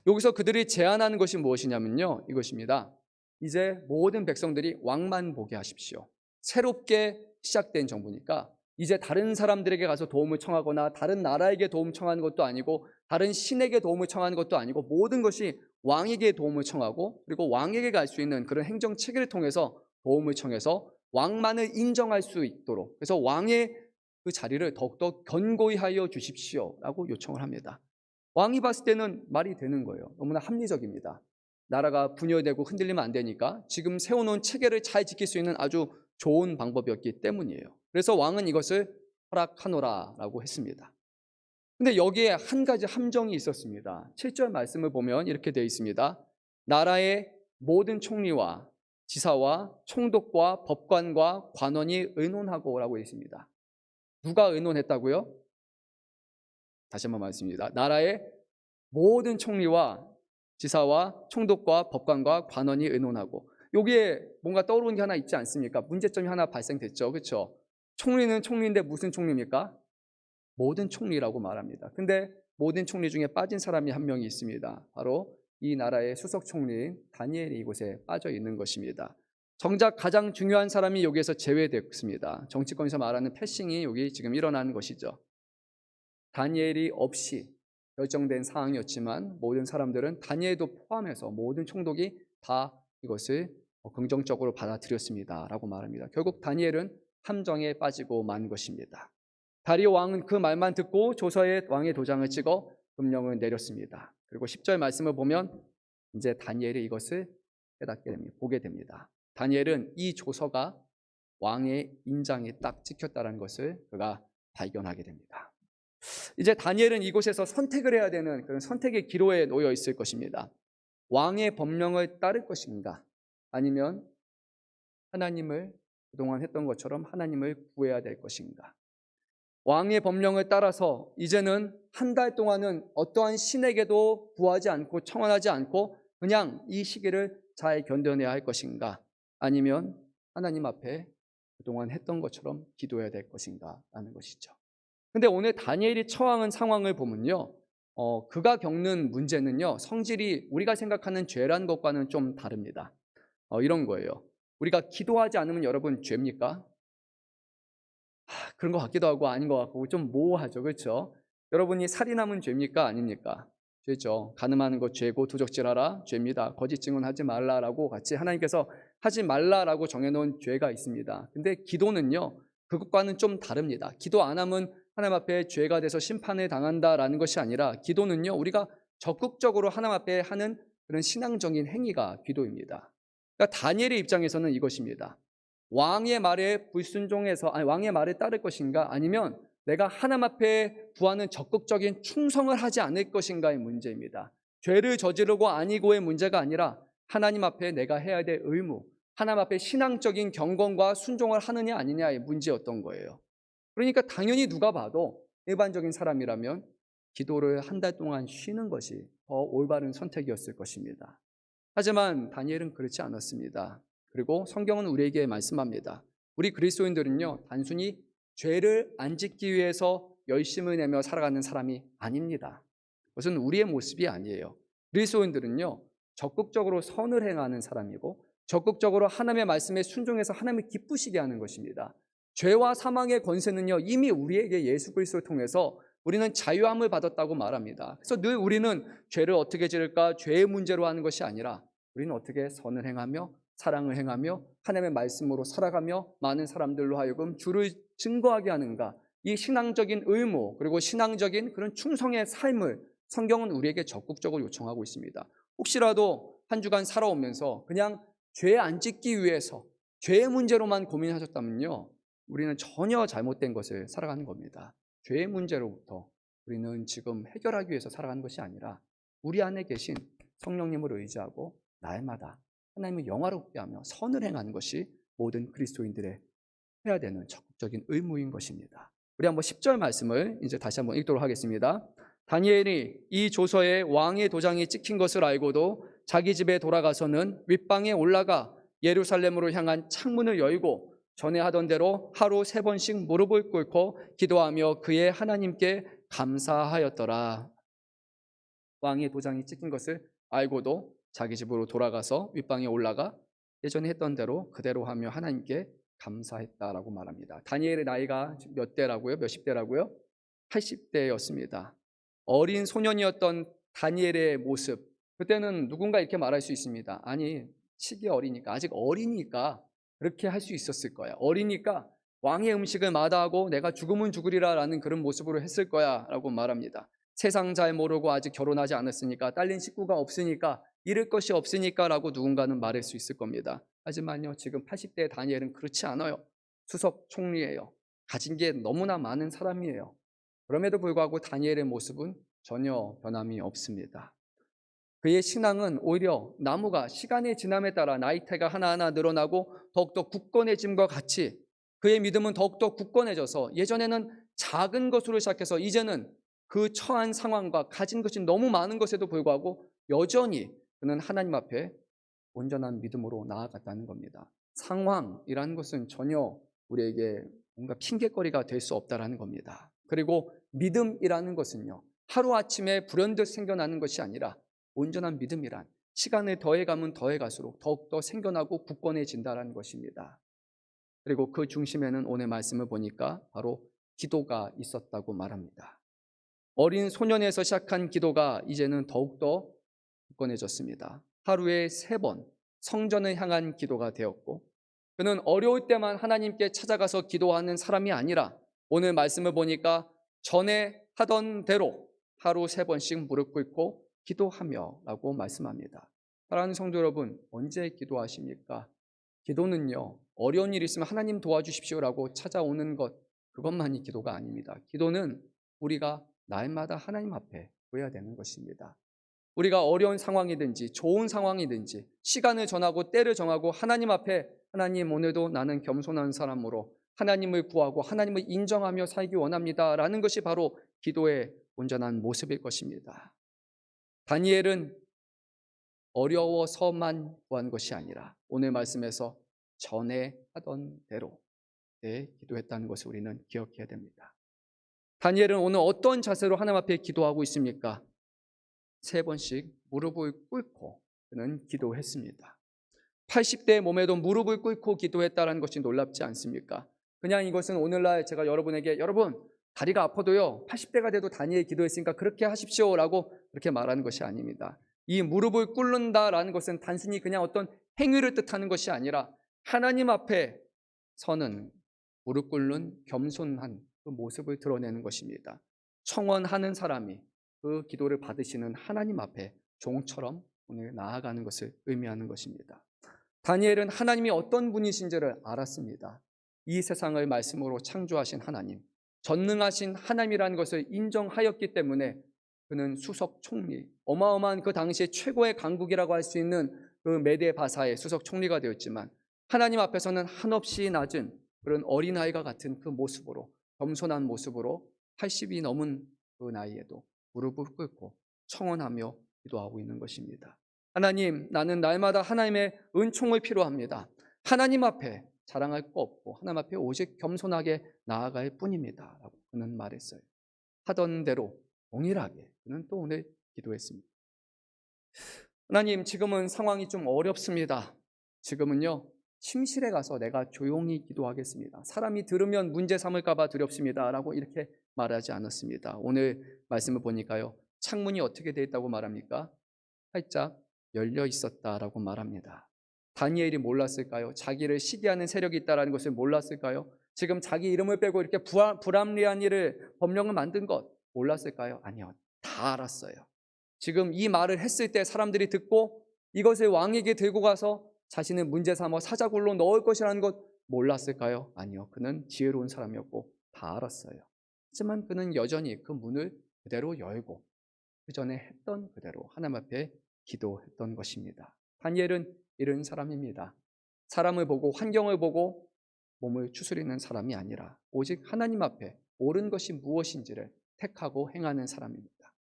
여기서 그들이 제안하는 것이 무엇이냐면요, 이것입니다. 이제 모든 백성들이 왕만 보게 하십시오. 새롭게 시작된 정부니까 이제 다른 사람들에게 가서 도움을 청하거나 다른 나라에게 도움을 청하는 것도 아니고 다른 신에게 도움을 청하는 것도 아니고 모든 것이 왕에게 도움을 청하고 그리고 왕에게 갈 수 있는 그런 행정 체계를 통해서 도움을 청해서 왕만을 인정할 수 있도록, 그래서 왕의 그 자리를 더욱더 견고히 하여 주십시오 라고 요청을 합니다. 왕이 봤을 때는 말이 되는 거예요. 너무나 합리적입니다. 나라가 분열되고 흔들리면 안 되니까 지금 세워놓은 체계를 잘 지킬 수 있는 아주 좋은 방법이었기 때문이에요. 그래서 왕은 이것을 허락하노라 라고 했습니다. 근데 여기에 한 가지 함정이 있었습니다. 7절 말씀을 보면 이렇게 되어 있습니다. 나라의 모든 총리와 지사와 총독과 법관과 관원이 의논하고 라고 있습니다. 누가 의논했다고요? 다시 한번 말씀드립니다. 나라의 모든 총리와 지사와 총독과 법관과 관원이 의논하고, 여기에 뭔가 떠오르는 게 하나 있지 않습니까? 문제점이 하나 발생됐죠. 그렇죠? 총리는 총리인데 무슨 총리입니까? 모든 총리라고 말합니다. 근데 모든 총리 중에 빠진 사람이 한 명이 있습니다. 바로 이 나라의 수석 총리인 다니엘이 이곳에 빠져 있는 것입니다. 정작 가장 중요한 사람이 여기에서 제외됐습니다. 정치권에서 말하는 패싱이 여기 지금 일어나는 것이죠. 다니엘이 없이 결정된 상황이었지만 모든 사람들은 다니엘도 포함해서 모든 총독이 다 이것을 긍정적으로 받아들였습니다 라고 말합니다. 결국 다니엘은 함정에 빠지고 만 것입니다. 다리오 왕은 그 말만 듣고 조서에 왕의 도장을 찍어 금령을 내렸습니다. 그리고 10절 말씀을 보면 이제 다니엘이 이것을 깨닫게 됩니다. 보게 됩니다. 다니엘은 이 조서가 왕의 인장에 딱 찍혔다는 것을 그가 발견하게 됩니다. 이제 다니엘은 이곳에서 선택을 해야 되는 그런 선택의 기로에 놓여 있을 것입니다. 왕의 법령을 따를 것인가, 아니면 하나님을 그동안 했던 것처럼 하나님을 구해야 될 것인가. 왕의 법령을 따라서 이제는 한 달 동안은 어떠한 신에게도 구하지 않고 청원하지 않고 그냥 이 시기를 잘 견뎌내야 할 것인가, 아니면 하나님 앞에 그동안 했던 것처럼 기도해야 될 것인가 라는 것이죠. 근데 오늘 다니엘이 처한 상황을 보면요, 그가 겪는 문제는요, 성질이 우리가 생각하는 죄란 것과는 좀 다릅니다. 이런 거예요. 우리가 기도하지 않으면 여러분 죄입니까? 그런 것 같기도 하고 아닌 것 같고 좀 모호하죠. 그렇죠? 여러분이 살인하면 죄입니까? 아닙니까? 죄죠. 간음하는 것 죄고 도적질하라 죄입니다. 거짓 증언하지 말라라고 같이 하나님께서 하지 말라라고 정해놓은 죄가 있습니다. 근데 기도는요, 그것과는 좀 다릅니다. 기도 안 하면 하나님 앞에 죄가 돼서 심판을 당한다라는 것이 아니라 기도는요, 우리가 적극적으로 하나님 앞에 하는 그런 신앙적인 행위가 기도입니다. 그러니까 다니엘의 입장에서는 이것입니다. 왕의 말에 불순종해서, 왕의 말에 따를 것인가, 아니면 내가 하나님 앞에 구하는 적극적인 충성을 하지 않을 것인가의 문제입니다. 죄를 저지르고 아니고의 문제가 아니라 하나님 앞에 내가 해야 될 의무, 하나님 앞에 신앙적인 경건과 순종을 하느냐 아니냐의 문제였던 거예요. 그러니까 당연히 누가 봐도 일반적인 사람이라면 기도를 한 달 동안 쉬는 것이 더 올바른 선택이었을 것입니다. 하지만 다니엘은 그렇지 않았습니다. 그리고 성경은 우리에게 말씀합니다. 우리 그리스도인들은요, 단순히 죄를 안 짓기 위해서 열심을 내며 살아가는 사람이 아닙니다. 그것은 우리의 모습이 아니에요. 그리스도인들은요, 적극적으로 선을 행하는 사람이고 적극적으로 하나님의 말씀에 순종해서 하나님을 기쁘시게 하는 것입니다. 죄와 사망의 권세는요, 이미 우리에게 예수 그리스도를 통해서 우리는 자유함을 받았다고 말합니다. 그래서 늘 우리는 죄를 어떻게 지을까, 죄의 문제로 하는 것이 아니라 우리는 어떻게 선을 행하며 사랑을 행하며 하나님의 말씀으로 살아가며 많은 사람들로 하여금 주를 증거하게 하는가, 이 신앙적인 의무 그리고 신앙적인 그런 충성의 삶을 성경은 우리에게 적극적으로 요청하고 있습니다. 혹시라도 한 주간 살아오면서 그냥 죄 안 짓기 위해서 죄의 문제로만 고민하셨다면요, 우리는 전혀 잘못된 것을 살아가는 겁니다. 죄의 문제로부터 우리는 지금 해결하기 위해서 살아가는 것이 아니라 우리 안에 계신 성령님을 의지하고 날마다 하나님을 영화롭게 하며 선을 행하는 것이 모든 그리스도인들의 해야 되는 적극적인 의무인 것입니다. 우리 한번 10절 말씀을 이제 다시 한번 읽도록 하겠습니다. 다니엘이 이 조서에 왕의 도장이 찍힌 것을 알고도 자기 집에 돌아가서는 윗방에 올라가 예루살렘으로 향한 창문을 열고 전에 하던 대로 하루 3번씩 무릎을 꿇고 기도하며 그의 하나님께 감사하였더라. 왕의 도장이 찍힌 것을 알고도 자기 집으로 돌아가서 윗방에 올라가 예전에 했던 대로 그대로 하며 하나님께 감사했다라고 말합니다. 다니엘의 나이가 몇 대라고요? 몇십 대라고요? 80대였습니다. 어린 소년이었던 다니엘의 모습, 그때는 누군가 이렇게 말할 수 있습니다. 아니, 시기 어리니까, 아직 어리니까 그렇게 할 수 있었을 거야. 어리니까 왕의 음식을 마다하고 내가 죽으면 죽으리라 라는 그런 모습으로 했을 거야 라고 말합니다. 세상 잘 모르고 아직 결혼하지 않았으니까, 딸린 식구가 없으니까, 잃을 것이 없으니까 라고 누군가는 말할 수 있을 겁니다. 하지만요, 지금 80대의 다니엘은 그렇지 않아요. 수석 총리예요. 가진 게 너무나 많은 사람이에요. 그럼에도 불구하고 다니엘의 모습은 전혀 변함이 없습니다. 그의 신앙은 오히려 나무가 시간의 지남에 따라 나이테가 하나하나 늘어나고 더욱더 굳건해짐과 같이 그의 믿음은 더욱더 굳건해져서 예전에는 작은 것으로 시작해서 이제는 그 처한 상황과 가진 것이 너무 많은 것에도 불구하고 여전히 그는 하나님 앞에 온전한 믿음으로 나아갔다는 겁니다. 상황이라는 것은 전혀 우리에게 뭔가 핑계거리가 될 수 없다는 겁니다. 그리고 믿음이라는 것은요, 하루아침에 불현듯 생겨나는 것이 아니라 온전한 믿음이란 시간을 더해가면 더해갈수록 더욱더 생겨나고 굳건해진다는 것입니다. 그리고 그 중심에는 오늘 말씀을 보니까 바로 기도가 있었다고 말합니다. 어린 소년에서 시작한 기도가 이제는 더욱더 굳건해졌습니다. 하루에 3번 성전을 향한 기도가 되었고, 그는 어려울 때만 하나님께 찾아가서 기도하는 사람이 아니라 오늘 말씀을 보니까 전에 하던 대로 하루 3번씩 무릎 꿇고 기도하며 라고 말씀합니다. 사랑하는 성도 여러분, 언제 기도하십니까? 기도는요, 어려운 일이 있으면 하나님 도와주십시오라고 찾아오는 것, 그것만이 기도가 아닙니다. 기도는 우리가 날마다 하나님 앞에 구해야 되는 것입니다. 우리가 어려운 상황이든지 좋은 상황이든지 시간을 정하고 때를 정하고 하나님 앞에, 하나님 오늘도 나는 겸손한 사람으로 하나님을 구하고 하나님을 인정하며 살기 원합니다 라는 것이 바로 기도의 온전한 모습일 것입니다. 다니엘은 어려워서만 구한 것이 아니라 오늘 말씀에서 전에 하던 대로 기도했다는 것을 우리는 기억해야 됩니다. 다니엘은 오늘 어떤 자세로 하나님 앞에 기도하고 있습니까? 3번씩 무릎을 꿇고 그는 기도했습니다. 80대의 몸에도 무릎을 꿇고 기도했다는 것이 놀랍지 않습니까? 그냥 이것은 오늘날 제가 여러분에게 여러분 다리가 아파도요 80대가 돼도 다니엘 기도했으니까 그렇게 하십시오라고 그렇게 말하는 것이 아닙니다. 이 무릎을 꿇는다라는 것은 단순히 그냥 어떤 행위를 뜻하는 것이 아니라 하나님 앞에 서는 무릎 꿇는 겸손한 그 모습을 드러내는 것입니다. 청원하는 사람이 그 기도를 받으시는 하나님 앞에 종처럼 오늘 나아가는 것을 의미하는 것입니다. 다니엘은 하나님이 어떤 분이신지를 알았습니다. 이 세상을 말씀으로 창조하신 하나님, 전능하신 하나님이라는 것을 인정하였기 때문에 그는 수석 총리, 어마어마한 그 당시에 최고의 강국이라고 할 수 있는 그 메데 바사의 수석 총리가 되었지만 하나님 앞에서는 한없이 낮은 그런 어린아이가 같은 그 모습으로, 겸손한 모습으로 80이 넘은 그 나이에도 무릎을 꿇고 청원하며 기도하고 있는 것입니다. 하나님, 나는 날마다 하나님의 은총을 필요합니다. 하나님 앞에 자랑할 거 없고 하나님 앞에 오직 겸손하게 나아갈 뿐입니다 라고 그는 말했어요. 하던 대로 동일하게 그는 또 오늘 기도했습니다. 하나님, 지금은 상황이 좀 어렵습니다. 지금은요, 침실에 가서 내가 조용히 기도하겠습니다. 사람이 들으면 문제 삼을까 봐 두렵습니다. 라고 이렇게 말하지 않았습니다. 오늘 말씀을 보니까요, 창문이 어떻게 되어 있다고 말합니까? 활짝 열려 있었다라고 말합니다. 다니엘이 몰랐을까요? 자기를 시기하는 세력이 있다는 것을 몰랐을까요? 지금 자기 이름을 빼고 이렇게 불합리한 일을 법령을 만든 것 몰랐을까요? 아니요, 다 알았어요. 지금 이 말을 했을 때 사람들이 듣고 이것을 왕에게 들고 가서 자신을 문제 삼아 사자굴로 넣을 것이라는 것 몰랐을까요? 아니요, 그는 지혜로운 사람이었고 다 알았어요. 하지만 그는 여전히 그 문을 그대로 열고 그 전에 했던 그대로 하나님 앞에 기도했던 것입니다. 다니엘은 이런 사람입니다. 사람을 보고 환경을 보고 몸을 추스리는 사람이 아니라 오직 하나님 앞에 옳은 것이 무엇인지를 택하고 행하는 사람입니다.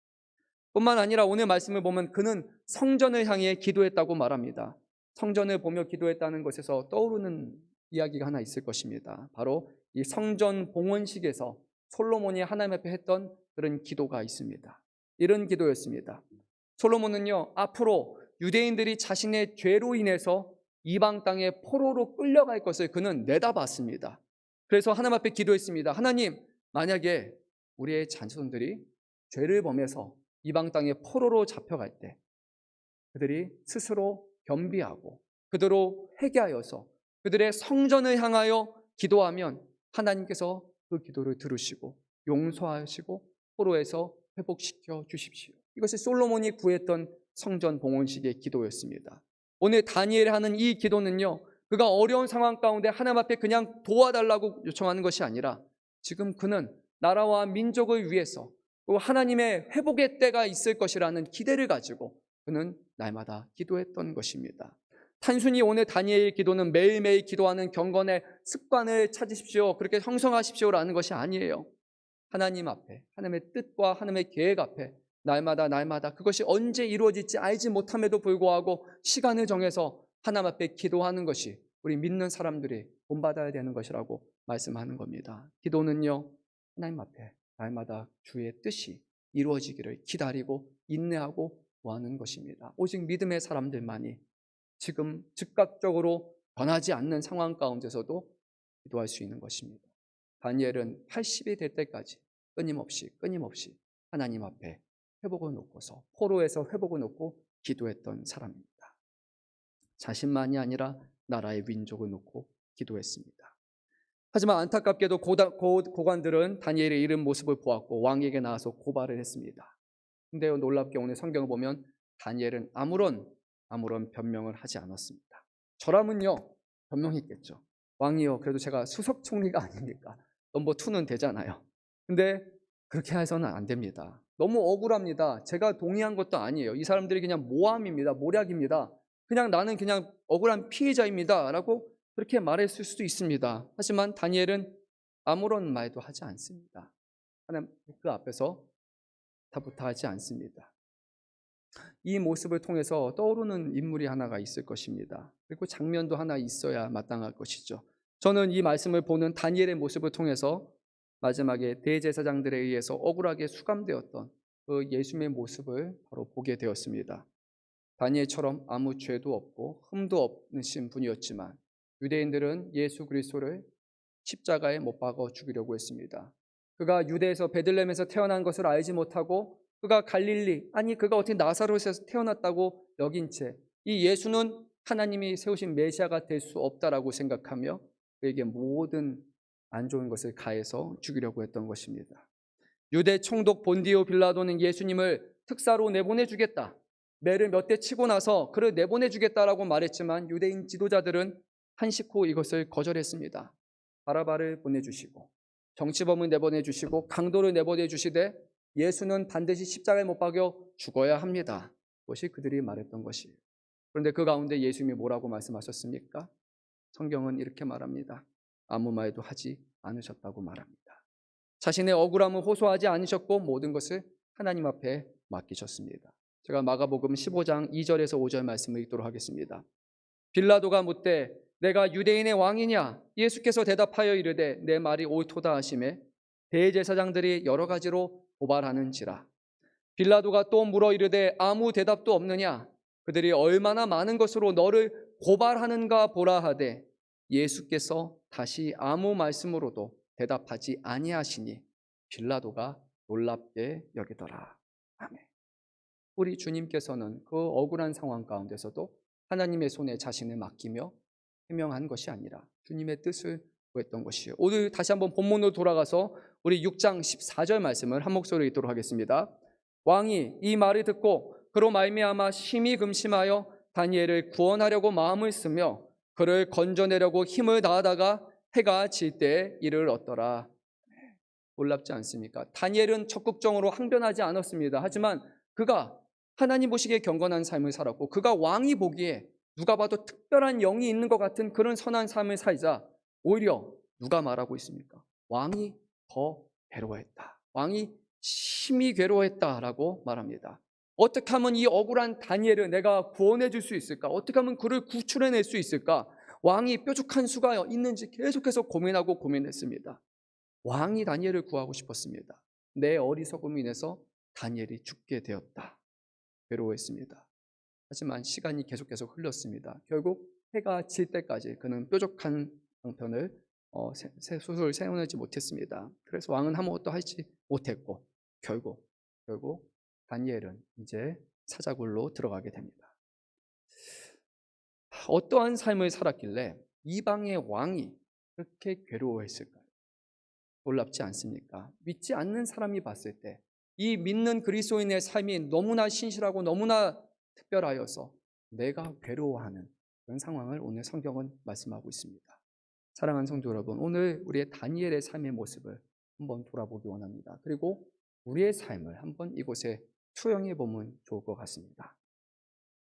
뿐만 아니라 오늘 말씀을 보면 그는 성전을 향해 기도했다고 말합니다. 성전을 보며 기도했다는 것에서 떠오르는 이야기가 하나 있을 것입니다. 바로 이 성전 봉헌식에서 솔로몬이 하나님 앞에 했던 그런 기도가 있습니다. 이런 기도였습니다. 솔로몬은요, 앞으로 유대인들이 자신의 죄로 인해서 이방 땅에 포로로 끌려갈 것을 그는 내다봤습니다. 그래서 하나님 앞에 기도했습니다. 하나님, 만약에 우리의 자손들이 죄를 범해서 이방 땅에 포로로 잡혀갈 때 그들이 스스로 겸비하고 그대로 회개하여서 그들의 성전을 향하여 기도하면 하나님께서 그 기도를 들으시고 용서하시고 포로에서 회복시켜 주십시오. 이것이 솔로몬이 구했던 성전 봉헌식의 기도였습니다. 오늘 다니엘이 하는 이 기도는요, 그가 어려운 상황 가운데 하나님 앞에 그냥 도와달라고 요청하는 것이 아니라 지금 그는 나라와 민족을 위해서 하나님의 회복의 때가 있을 것이라는 기대를 가지고 그는 날마다 기도했던 것입니다. 단순히 오늘 다니엘의 기도는 매일매일 기도하는 경건의 습관을 찾으십시오, 그렇게 형성하십시오라는 것이 아니에요. 하나님 앞에, 하나님의 뜻과 하나님의 계획 앞에 날마다 그것이 언제 이루어질지 알지 못함에도 불구하고 시간을 정해서 하나님 앞에 기도하는 것이 우리 믿는 사람들이 본받아야 되는 것이라고 말씀하는 겁니다. 기도는요, 하나님 앞에 날마다 주의 뜻이 이루어지기를 기다리고 인내하고 구하는 것입니다. 오직 믿음의 사람들만이 지금 즉각적으로 변하지 않는 상황 가운데서도 기도할 수 있는 것입니다. 다니엘은 80이 될 때까지 끊임없이 하나님 앞에 회복을 놓고서 포로에서 회복을 놓고 기도했던 사람입니다. 자신만이 아니라 나라의 민족을 놓고 기도했습니다. 하지만 안타깝게도 고관들은 다니엘의 이런 모습을 보았고 왕에게 나와서 고발을 했습니다. 근데 놀랍게 오늘 성경을 보면 다니엘은 아무런 변명을 하지 않았습니다. 저라면요, 변명했겠죠. 왕이요, 그래도 제가 수석 총리가 아닙니까? 넘버 2는 되잖아요. 근데 그렇게 해서는 안 됩니다. 너무 억울합니다. 제가 동의한 것도 아니에요. 이 사람들이 그냥 모함입니다. 모략입니다. 나는 그냥 억울한 피해자입니다. 라고 그렇게 말했을 수도 있습니다. 하지만 다니엘은 아무런 말도 하지 않습니다. 하나님 그 앞에서 답답하지 않습니다. 이 모습을 통해서 떠오르는 인물이 하나가 있을 것입니다. 그리고 장면도 하나 있어야 마땅할 것이죠. 저는 이 말씀을 보는 다니엘의 모습을 통해서 마지막에 대제사장들에 의해서 억울하게 수감되었던 그 예수님의 모습을 바로 보게 되었습니다. 다니엘처럼 아무 죄도 없고 흠도 없으신 분이었지만 유대인들은 예수 그리스도를 십자가에 못 박아 죽이려고 했습니다. 그가 유대에서 베들레헴에서 태어난 것을 알지 못하고 그가 갈릴리, 그가 어떻게 나사렛에서 태어났다고 여긴 채 이 예수는 하나님이 세우신 메시아가 될 수 없다라고 생각하며 그에게 모든 안 좋은 것을 가해서 죽이려고 했던 것입니다. 유대 총독 본디오 빌라도는 예수님을 특사로 내보내주겠다, 매를 몇 대 치고 나서 그를 내보내주겠다라고 말했지만 유대인 지도자들은 한식후 이것을 거절했습니다. 바라바를 보내주시고 정치범을 내보내주시고 강도를 내보내주시되 예수는 반드시 십자가에 못 박여 죽어야 합니다. 그것이 그들이 말했던 것이에요. 그런데 그 가운데 예수님이 뭐라고 말씀하셨습니까? 성경은 이렇게 말합니다. 아무 말도 하지 않으셨다고 말합니다. 자신의 억울함을 호소하지 않으셨고 모든 것을 하나님 앞에 맡기셨습니다. 제가 마가복음 15장 2절에서 5절 말씀을 읽도록 하겠습니다. 빌라도가 묻되 내가 유대인의 왕이냐? 예수께서 대답하여 이르되 내 말이 옳도다 하시매 대제사장들이 여러 가지로 고발하는지라. 빌라도가 또 물어 이르되 아무 대답도 없느냐? 그들이 얼마나 많은 것으로 너를 고발하는가 보라 하되 예수께서 다시 아무 말씀으로도 대답하지 아니하시니 빌라도가 놀랍게 여기더라. 아멘. 우리 주님께서는 그 억울한 상황 가운데서도 하나님의 손에 자신을 맡기며 해명한 것이 아니라 주님의 뜻을 구했던 것이에요. 오늘 다시 한번 본문으로 돌아가서 우리 6장 14절 말씀을 한 목소리로 읽도록 하겠습니다. 왕이 이 말을 듣고 그로 말미암아 심히 금심하여 다니엘을 구원하려고 마음을 쓰며 그를 건져내려고 힘을 다하다가 해가 질 때 이를 얻더라. 놀랍지 않습니까? 다니엘은 적극적으로 항변하지 않았습니다. 하지만 그가 하나님 보시기에 경건한 삶을 살았고 그가 왕이 보기에 누가 봐도 특별한 영이 있는 것 같은 그런 선한 삶을 살자 오히려 누가 말하고 있습니까? 왕이 더 괴로워했다. 왕이 심히 괴로워했다라고 말합니다. 어떻게 하면 이 억울한 다니엘을 내가 구원해 줄 수 있을까? 어떻게 하면 그를 구출해낼 수 있을까? 왕이 뾰족한 수가 있는지 계속해서 고민하고 고민했습니다. 왕이 다니엘을 구하고 싶었습니다. 내 어리석음으로 인해서 다니엘이 죽게 되었다. 괴로워했습니다. 하지만 시간이 계속해서 흘렀습니다. 결국 해가 질 때까지 그는 뾰족한 방편을 솥을 세워내지 못했습니다. 그래서 왕은 아무것도 하지 못했고 결국 다니엘은 이제 사자굴로 들어가게 됩니다. 어떠한 삶을 살았길래 이방의 왕이 그렇게 괴로워했을까요? 놀랍지 않습니까? 믿지 않는 사람이 봤을 때 이 믿는 그리스도인의 삶이 너무나 신실하고 너무나 특별하여서 내가 괴로워하는 그런 상황을 오늘 성경은 말씀하고 있습니다. 사랑하는 성도 여러분, 오늘 우리의 다니엘의 삶의 모습을 한번 돌아보기 원합니다. 그리고 우리의 삶을 한번 이곳에 투영해 보면 좋을 것 같습니다.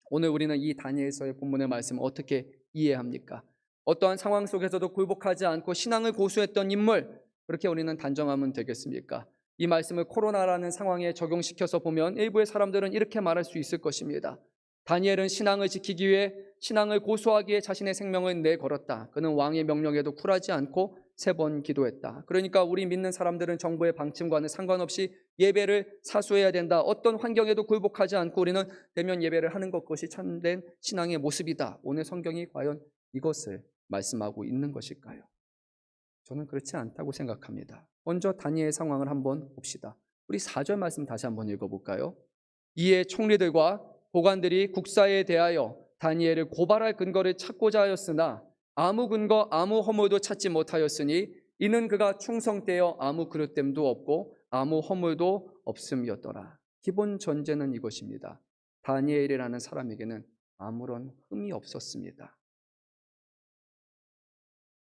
오늘 우리는 이 다니엘서의 본문의 말씀을 어떻게 이해합니까? 어떠한 상황 속에서도 굴복하지 않고 신앙을 고수했던 인물, 그렇게 우리는 단정하면 되겠습니까? 이 말씀을 코로나라는 상황에 적용시켜서 보면 일부의 사람들은 이렇게 말할 수 있을 것입니다. 다니엘은 신앙을 지키기 위해 신앙을 고수하기 위해 자신의 생명을 내걸었다. 그는 왕의 명령에도 굴하지 않고 3번 기도했다. 그러니까 우리 믿는 사람들은 정부의 방침과는 상관없이 예배를 사수해야 된다. 어떤 환경에도 굴복하지 않고 우리는 대면 예배를 하는 것이 참된 신앙의 모습이다. 오늘 성경이 과연 이것을 말씀하고 있는 것일까요? 저는 그렇지 않다고 생각합니다. 먼저 다니엘의 상황을 한번 봅시다. 우리 4절 말씀 다시 한번 읽어볼까요? 이에 총리들과 보관들이 국사에 대하여 다니엘을 고발할 근거를 찾고자 하였으나 아무 근거 아무 허물도 찾지 못하였으니 이는 그가 충성되어 아무 그릇됨도 없고 아무 허물도 없음이었더라. 기본 전제는 이것입니다. 다니엘이라는 사람에게는 아무런 흠이 없었습니다.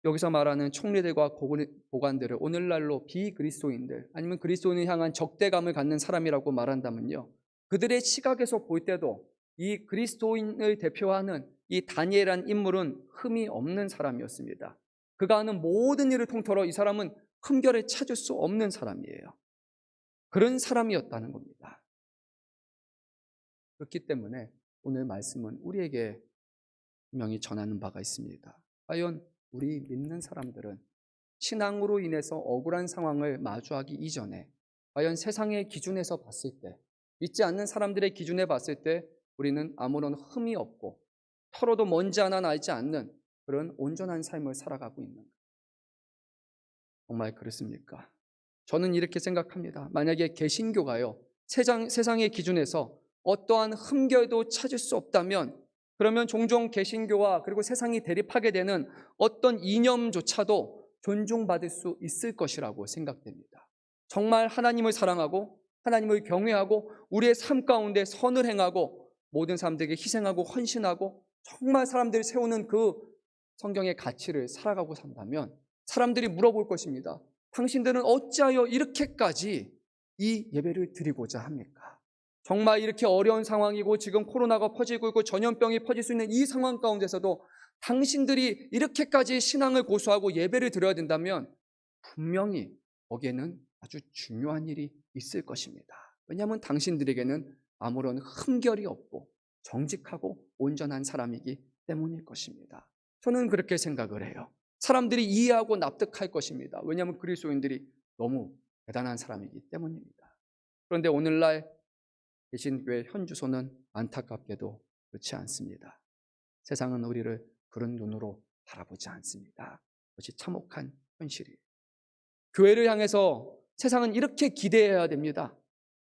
여기서 말하는 총리들과 보관들을 오늘날로 비그리스도인들 아니면 그리스도인을 향한 적대감을 갖는 사람이라고 말한다면요, 그들의 시각에서 볼 때도 이 그리스도인을 대표하는 이 다니엘이라는 인물은 흠이 없는 사람이었습니다. 그가 하는 모든 일을 통틀어 이 사람은 흠결을 찾을 수 없는 사람이에요. 그런 사람이었다는 겁니다. 그렇기 때문에 오늘 말씀은 우리에게 분명히 전하는 바가 있습니다. 과연 우리 믿는 사람들은 신앙으로 인해서 억울한 상황을 마주하기 이전에 과연 세상의 기준에서 봤을 때, 믿지 않는 사람들의 기준에 봤을 때 우리는 아무런 흠이 없고 털어도 먼지 하나 나지 않는 그런 온전한 삶을 살아가고 있는가? 정말 그렇습니까? 저는 이렇게 생각합니다. 만약에 개신교가요, 세상의 기준에서 어떠한 흠결도 찾을 수 없다면 그러면 종종 개신교와 그리고 세상이 대립하게 되는 어떤 이념조차도 존중받을 수 있을 것이라고 생각됩니다. 정말 하나님을 사랑하고 하나님을 경외하고 우리의 삶 가운데 선을 행하고 모든 사람들에게 희생하고 헌신하고 정말 사람들이 세우는 그 성경의 가치를 살아가고 산다면 사람들이 물어볼 것입니다. 당신들은 어찌하여 이렇게까지 이 예배를 드리고자 합니까? 정말 이렇게 어려운 상황이고 지금 코로나가 퍼지고 있고 전염병이 퍼질 수 있는 이 상황 가운데서도 당신들이 이렇게까지 신앙을 고수하고 예배를 드려야 된다면 분명히 거기에는 아주 중요한 일이 있을 것입니다. 왜냐하면 당신들에게는 아무런 흠결이 없고 정직하고 온전한 사람이기 때문일 것입니다. 저는 그렇게 생각을 해요. 사람들이 이해하고 납득할 것입니다. 왜냐하면 그리스도인들이 너무 대단한 사람이기 때문입니다. 그런데 오늘날 개신교의 현주소는 안타깝게도 그렇지 않습니다. 세상은 우리를 그런 눈으로 바라보지 않습니다. 그것이 참혹한 현실이에요. 교회를 향해서 세상은 이렇게 기대해야 됩니다.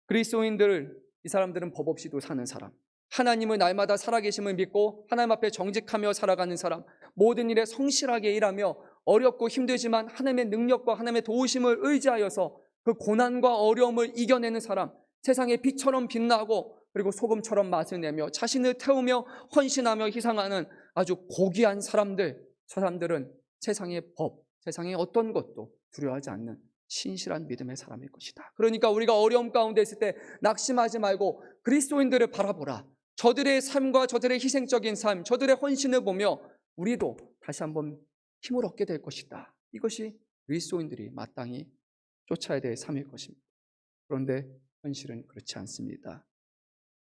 그리스도인들, 이 사람들은 법 없이도 사는 사람, 하나님을 날마다 살아계심을 믿고 하나님 앞에 정직하며 살아가는 사람, 모든 일에 성실하게 일하며 어렵고 힘들지만 하나님의 능력과 하나님의 도우심을 의지하여서 그 고난과 어려움을 이겨내는 사람, 세상의 빛처럼 빛나고 그리고 소금처럼 맛을 내며 자신을 태우며 헌신하며 희생하는 아주 고귀한 사람들, 저 사람들은 세상의 법, 세상의 어떤 것도 두려워하지 않는 신실한 믿음의 사람일 것이다. 그러니까 우리가 어려움 가운데 있을 때 낙심하지 말고 그리스도인들을 바라보라. 저들의 삶과 저들의 희생적인 삶, 저들의 헌신을 보며 우리도 다시 한번 힘을 얻게 될 것이다. 이것이 그리스도인들이 마땅히 쫓아야 될 삶일 것입니다. 그런데 현실은 그렇지 않습니다.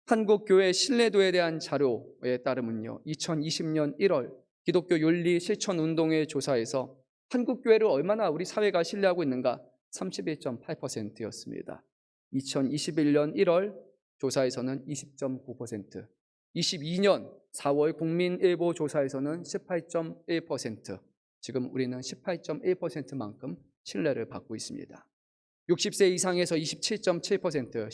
한국교회 신뢰도에 대한 자료에 따르면요, 2020년 1월 기독교 윤리 실천 운동회 조사에서 한국교회를 얼마나 우리 사회가 신뢰하고 있는가 31.8%였습니다. 2021년 1월 조사에서는 20.9%, 22년 4월 국민일보 조사에서는 18.1%, 지금 우리는 18.1%만큼 신뢰를 받고 있습니다. 60세 이상에서 27.7%,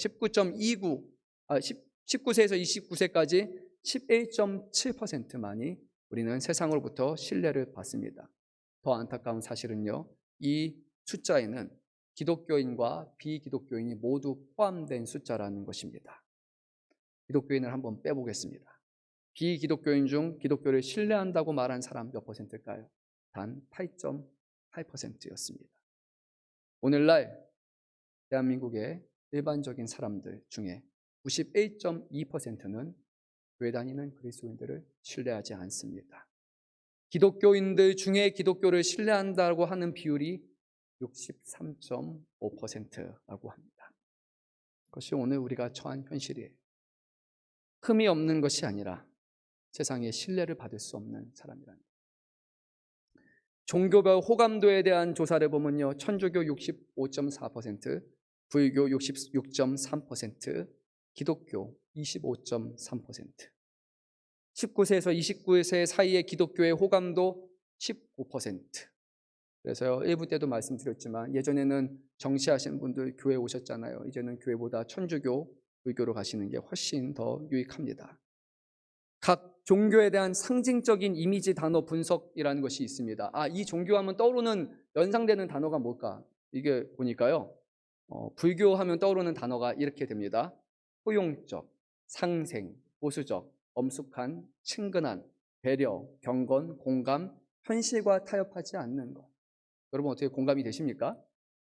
19세에서 29세까지 11.7%만이 우리는 세상으로부터 신뢰를 받습니다. 더 안타까운 사실은요, 이 숫자에는 기독교인과 비기독교인이 모두 포함된 숫자라는 것입니다. 기독교인을 한번 빼보겠습니다. 비기독교인 중 기독교를 신뢰한다고 말한 사람 몇 퍼센트일까요? 단 8.8%였습니다. 오늘날 대한민국의 일반적인 사람들 중에 91.2%는 교회 다니는 그리스도인들을 신뢰하지 않습니다. 기독교인들 중에 기독교를 신뢰한다고 하는 비율이 63.5%라고 합니다. 그것이 오늘 우리가 처한 현실이에요. 흠이 없는 것이 아니라 세상에 신뢰를 받을 수 없는 사람이랍니다. 종교별 호감도에 대한 조사를 보면요, 천주교 65.4%, 불교 66.3%, 기독교 25.3%. 19세에서 29세 사이의 기독교의 호감도 19%. 그래서 1부 때도 말씀드렸지만 예전에는 정시하신 분들 교회 오셨잖아요. 이제는 교회보다 천주교, 불교로 가시는 게 훨씬 더 유익합니다. 각 종교에 대한 상징적인 이미지 단어 분석이라는 것이 있습니다. 이 종교하면 떠오르는 연상되는 단어가 뭘까? 이게 보니까요, 불교하면 떠오르는 단어가 이렇게 됩니다. 포용적, 상생, 보수적, 엄숙한, 친근한, 배려, 경건, 공감, 현실과 타협하지 않는 것. 여러분 어떻게 공감이 되십니까?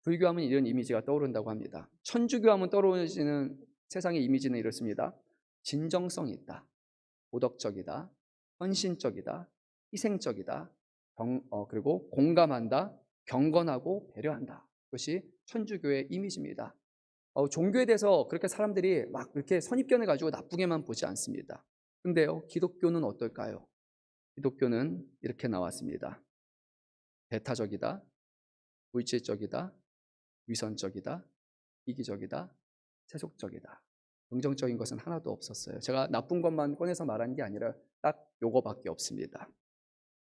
불교하면 이런 이미지가 떠오른다고 합니다. 천주교하면 떠오르는 세상의 이미지는 이렇습니다. 진정성이 있다, 도덕적이다, 헌신적이다, 희생적이다, 그리고 공감한다, 경건하고 배려한다. 그것이 천주교의 이미지입니다. 종교에 대해서 그렇게 사람들이 막 이렇게 선입견을 가지고 나쁘게만 보지 않습니다. 근데요, 기독교는 어떨까요? 기독교는 이렇게 나왔습니다. 배타적이다, 물질적이다, 위선적이다, 이기적이다, 세속적이다. 긍정적인 것은 하나도 없었어요. 제가 나쁜 것만 꺼내서 말한 게 아니라 딱 요거밖에 없습니다.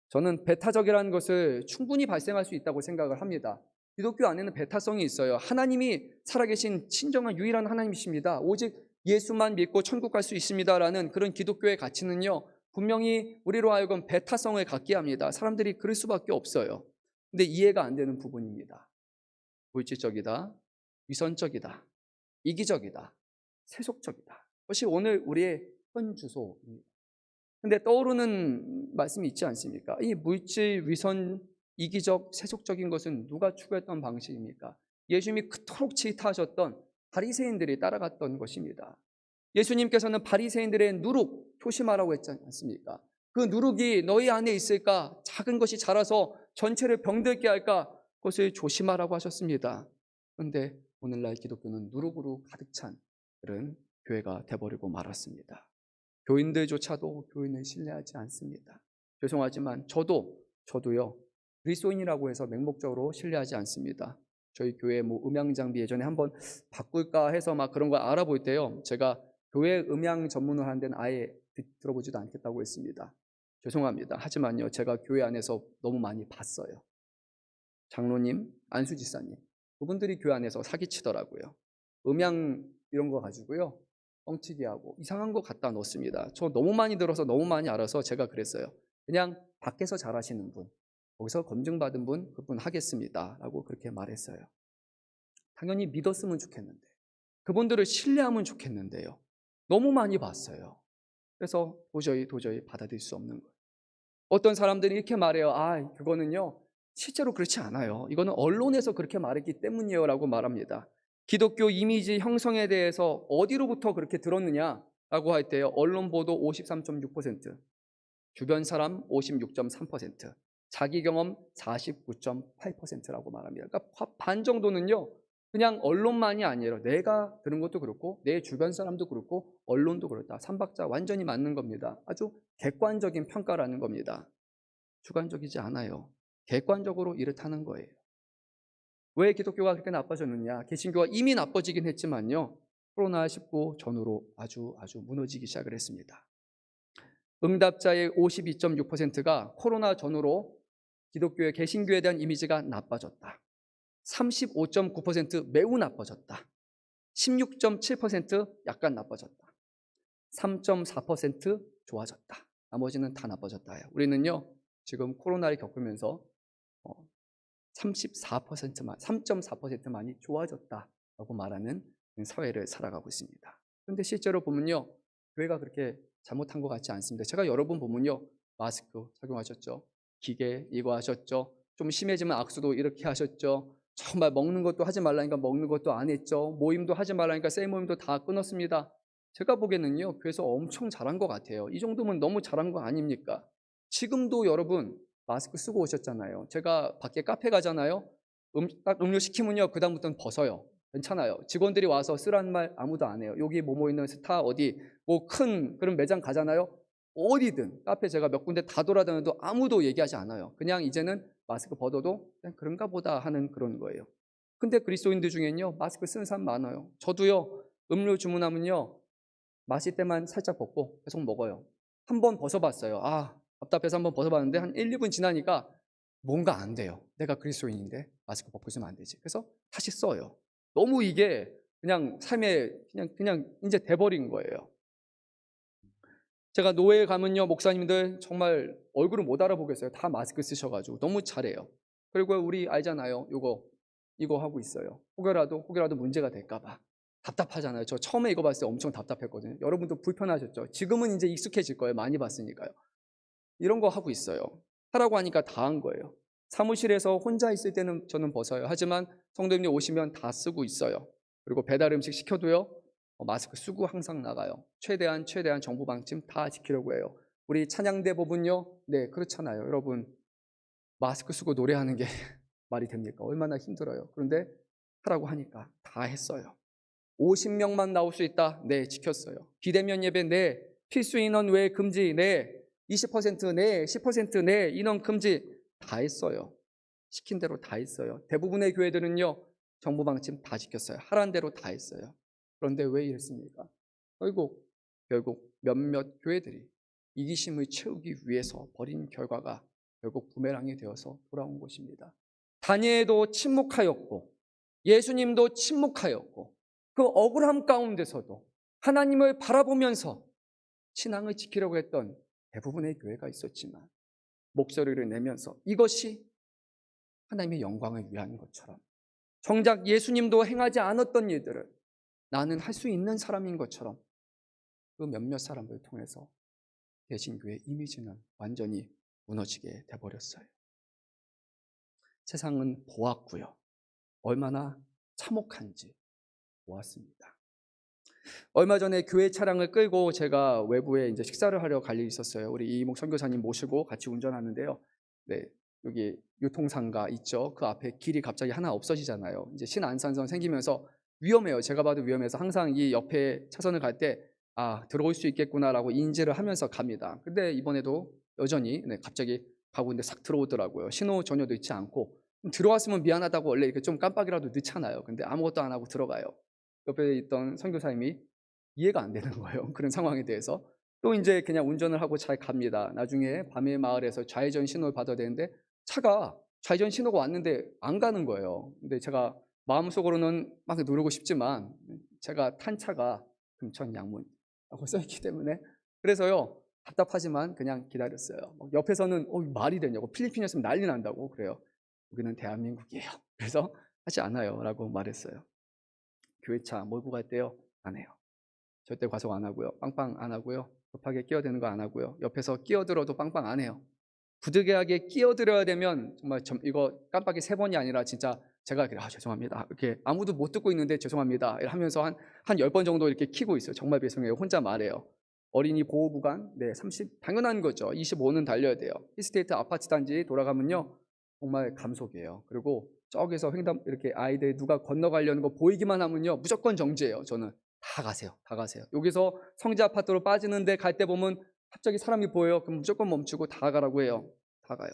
저는 배타적이라는 것을 충분히 발생할 수 있다고 생각을 합니다. 기독교 안에는 배타성이 있어요. 하나님이 살아계신 친정한 유일한 하나님이십니다. 오직 예수만 믿고 천국 갈 수 있습니다라는 그런 기독교의 가치는요, 분명히 우리로 하여금 배타성을 갖게 합니다. 사람들이 그럴 수밖에 없어요. 근데 이해가 안 되는 부분입니다. 물질적이다, 위선적이다, 이기적이다, 세속적이다. 그것이 오늘 우리의 현 주소입니다. 근데 떠오르는 말씀이 있지 않습니까? 이 물질, 위선, 이기적, 세속적인 것은 누가 추구했던 방식입니까? 예수님이 그토록 질타하셨던 바리새인들이 따라갔던 것입니다. 예수님께서는 바리새인들의 누룩 조심하라고 했지 않습니까? 그 누룩이 너희 안에 있을까? 작은 것이 자라서 전체를 병들게 할까? 그것을 조심하라고 하셨습니다. 그런데 오늘날 기독교는 누룩으로 가득 찬 그런 교회가 돼버리고 말았습니다. 교인들조차도 교인을 신뢰하지 않습니다. 죄송하지만 저도요, 그리스도인이라고 해서 맹목적으로 신뢰하지 않습니다. 저희 교회 음향 장비 예전에 한번 바꿀까 해서 막 그런 걸 알아볼 때요, 제가 교회 음향 전문을 하는 데는 아예 들어보지도 않겠다고 했습니다. 죄송합니다. 하지만요, 제가 교회 안에서 너무 많이 봤어요. 장로님, 안수지사님, 그분들이 교회 안에서 사기치더라고요. 음양 이런 거 가지고요, 뻥치기 하고 이상한 거 갖다 놓습니다. 저 너무 많이 들어서 너무 많이 알아서 제가 그랬어요. 그냥 밖에서 잘하시는 분, 거기서 검증받은 분, 그분 하겠습니다 라고 그렇게 말했어요. 당연히 믿었으면 좋겠는데, 그분들을 신뢰하면 좋겠는데요, 너무 많이 봤어요. 그래서 도저히 받아들일 수 없는 거예요. 어떤 사람들이 이렇게 말해요. 그거는요, 실제로 그렇지 않아요. 이거는 언론에서 그렇게 말했기 때문이에요 라고 말합니다. 기독교 이미지 형성에 대해서 어디로부터 그렇게 들었느냐라고 할 때요, 언론 보도 53.6%, 주변 사람 56.3%, 자기 경험 49.8%라고 말합니다. 그러니까 반 정도는요, 그냥 언론만이 아니라 내가 들은 것도 그렇고 내 주변 사람도 그렇고 언론도 그렇다. 삼박자 완전히 맞는 겁니다. 아주 객관적인 평가라는 겁니다. 주관적이지 않아요. 객관적으로 이렇다는 거예요. 왜 기독교가 그렇게 나빠졌느냐? 개신교가 이미 나빠지긴 했지만요, 코로나19 전후로 아주 무너지기 시작을 했습니다. 응답자의 52.6%가 코로나 전후로 기독교의 개신교에 대한 이미지가 나빠졌다. 35.9% 매우 나빠졌다. 16.7% 약간 나빠졌다. 3.4% 좋아졌다. 나머지는 다 나빠졌다. 우리는요, 지금 코로나를 겪으면서 3.4%만이 좋아졌다라고 말하는 사회를 살아가고 있습니다. 그런데 실제로 보면요, 교회가 그렇게 잘못한 것 같지 않습니다. 제가 여러분 보면요, 마스크 착용하셨죠? 기계 이거 하셨죠? 좀 심해지면 악수도 이렇게 하셨죠? 정말 먹는 것도 하지 말라니까 먹는 것도 안 했죠? 모임도 하지 말라니까 새 모임도 다 끊었습니다. 제가 보기에는요, 교회에서 엄청 잘한 것 같아요. 이 정도면 너무 잘한 거 아닙니까? 지금도 여러분 마스크 쓰고 오셨잖아요. 제가 밖에 카페 가잖아요. 딱 음료 시키면요, 그다음부터는 벗어요. 괜찮아요. 직원들이 와서 쓰라는 말 아무도 안 해요. 여기 뭐뭐 있는 스타 어디 뭐 큰 그런 매장 가잖아요. 어디든 카페 제가 몇 군데 다 돌아다녀도 아무도 얘기하지 않아요. 그냥 이제는 마스크 벗어도 그냥 그런가 보다 하는 그런 거예요. 근데 그리스도인들 중에는요, 마스크 쓰는 사람 많아요. 저도요, 음료 주문하면요, 마실 때만 살짝 벗고 계속 먹어요. 한번 벗어봤어요. 답답해서 한번 벗어봤는데 한 1, 2분 지나니까 뭔가 안 돼요. 내가 그리스도인인데 마스크 벗고 있으면 안 되지. 그래서 다시 써요. 너무 이게 그냥 삶에 그냥 이제 돼버린 거예요. 제가 노회에 가면요, 목사님들 정말 얼굴을 못 알아보겠어요. 다 마스크 쓰셔가지고 너무 잘해요. 그리고 우리 알잖아요. 이거 하고 있어요. 혹여라도 문제가 될까봐 답답하잖아요. 저 처음에 이거 봤을 때 엄청 답답했거든요. 여러분도 불편하셨죠? 지금은 이제 익숙해질 거예요. 많이 봤으니까요. 이런 거 하고 있어요. 하라고 하니까 다 한 거예요. 사무실에서 혼자 있을 때는 저는 벗어요. 하지만 성도님들 오시면 다 쓰고 있어요. 그리고 배달 음식 시켜도요, 마스크 쓰고 항상 나가요. 최대한 정부 방침 다 지키려고 해요. 우리 찬양대 부분요, 네, 그렇잖아요. 여러분, 마스크 쓰고 노래하는 게 말이 됩니까? 얼마나 힘들어요. 그런데 하라고 하니까 다 했어요. 50명만 나올 수 있다. 네, 지켰어요. 비대면 예배 네, 필수 인원 외 금지 네, 20% 네, 10% 네, 인원 금지 다 했어요. 시킨 대로 다 했어요. 대부분의 교회들은요, 정부 방침 다 지켰어요. 하라는 대로 다 했어요. 그런데 왜 이랬습니까? 결국 몇몇 교회들이 이기심을 채우기 위해서 벌인 결과가 결국 부메랑이 되어서 돌아온 것입니다. 다니엘도 침묵하였고 예수님도 침묵하였고 그 억울함 가운데서도 하나님을 바라보면서 신앙을 지키려고 했던 대부분의 교회가 있었지만 목소리를 내면서 이것이 하나님의 영광을 위한 것처럼 정작 예수님도 행하지 않았던 일들을 나는 할 수 있는 사람인 것처럼 그 몇몇 사람들을 통해서 개신교의 이미지는 완전히 무너지게 돼버렸어요. 세상은 보았고요. 얼마나 참혹한지 보았습니다. 얼마 전에 교회 차량을 끌고 제가 외부에 이제 식사를 하러 갈 일이 있었어요. 우리 이목 선교사님 모시고 같이 운전하는데요. 네, 여기 유통상가 있죠. 그 앞에 길이 갑자기 하나 없어지잖아요. 이제 신안산선 생기면서 위험해요. 제가 봐도 위험해서 항상 이 옆에 차선을 갈 때 들어올 수 있겠구나라고 인지를 하면서 갑니다. 근데 이번에도 여전히 갑자기 가고 있는데 싹 들어오더라고요. 신호 전혀도 있지 않고 들어왔으면 미안하다고 원래 이렇게 좀 깜빡이라도 넣잖아요. 근데 아무것도 안 하고 들어가요. 옆에 있던 선교사님이 이해가 안 되는 거예요. 그런 상황에 대해서. 또 이제 그냥 운전을 하고 잘 갑니다. 나중에 밤의 마을에서 좌회전 신호를 받아야 되는데 차가 좌회전 신호가 왔는데 안 가는 거예요. 근데 제가 마음속으로는 막 누르고 싶지만 제가 탄 차가 금천양문이라고 써있기 때문에 그래서요 답답하지만 그냥 기다렸어요. 옆에서는 말이 되냐고, 필리핀이었으면 난리 난다고 그래요. 여기는 대한민국이에요. 그래서 하지 않아요 라고 말했어요. 교회차 몰고 갈 때요 안 해요. 절대 과속 안 하고요. 빵빵 안 하고요. 급하게 끼어드는 거 안 하고요. 옆에서 끼어들어도 빵빵 안 해요. 부득이하게 끼어들어야 되면 정말 이거 깜빡이 3번이 아니라 진짜 제가 죄송합니다. 이렇게 아무도 못 듣고 있는데 죄송합니다. 하면서 한 10번 정도 이렇게 키고 있어요. 정말 죄송해요. 혼자 말해요. 어린이 보호 구간, 30, 당연한 거죠. 25는 달려야 돼요. 히스테이트 아파트 단지 돌아가면요. 정말 감속이에요. 그리고 저기서 횡단 이렇게 아이들 누가 건너가려는 거 보이기만 하면요. 무조건 정지해요. 저는. 다 가세요. 다 가세요. 여기서 성지 아파트로 빠지는데 갈 때 보면 갑자기 사람이 보여요. 그럼 무조건 멈추고 다 가라고 해요. 다 가요.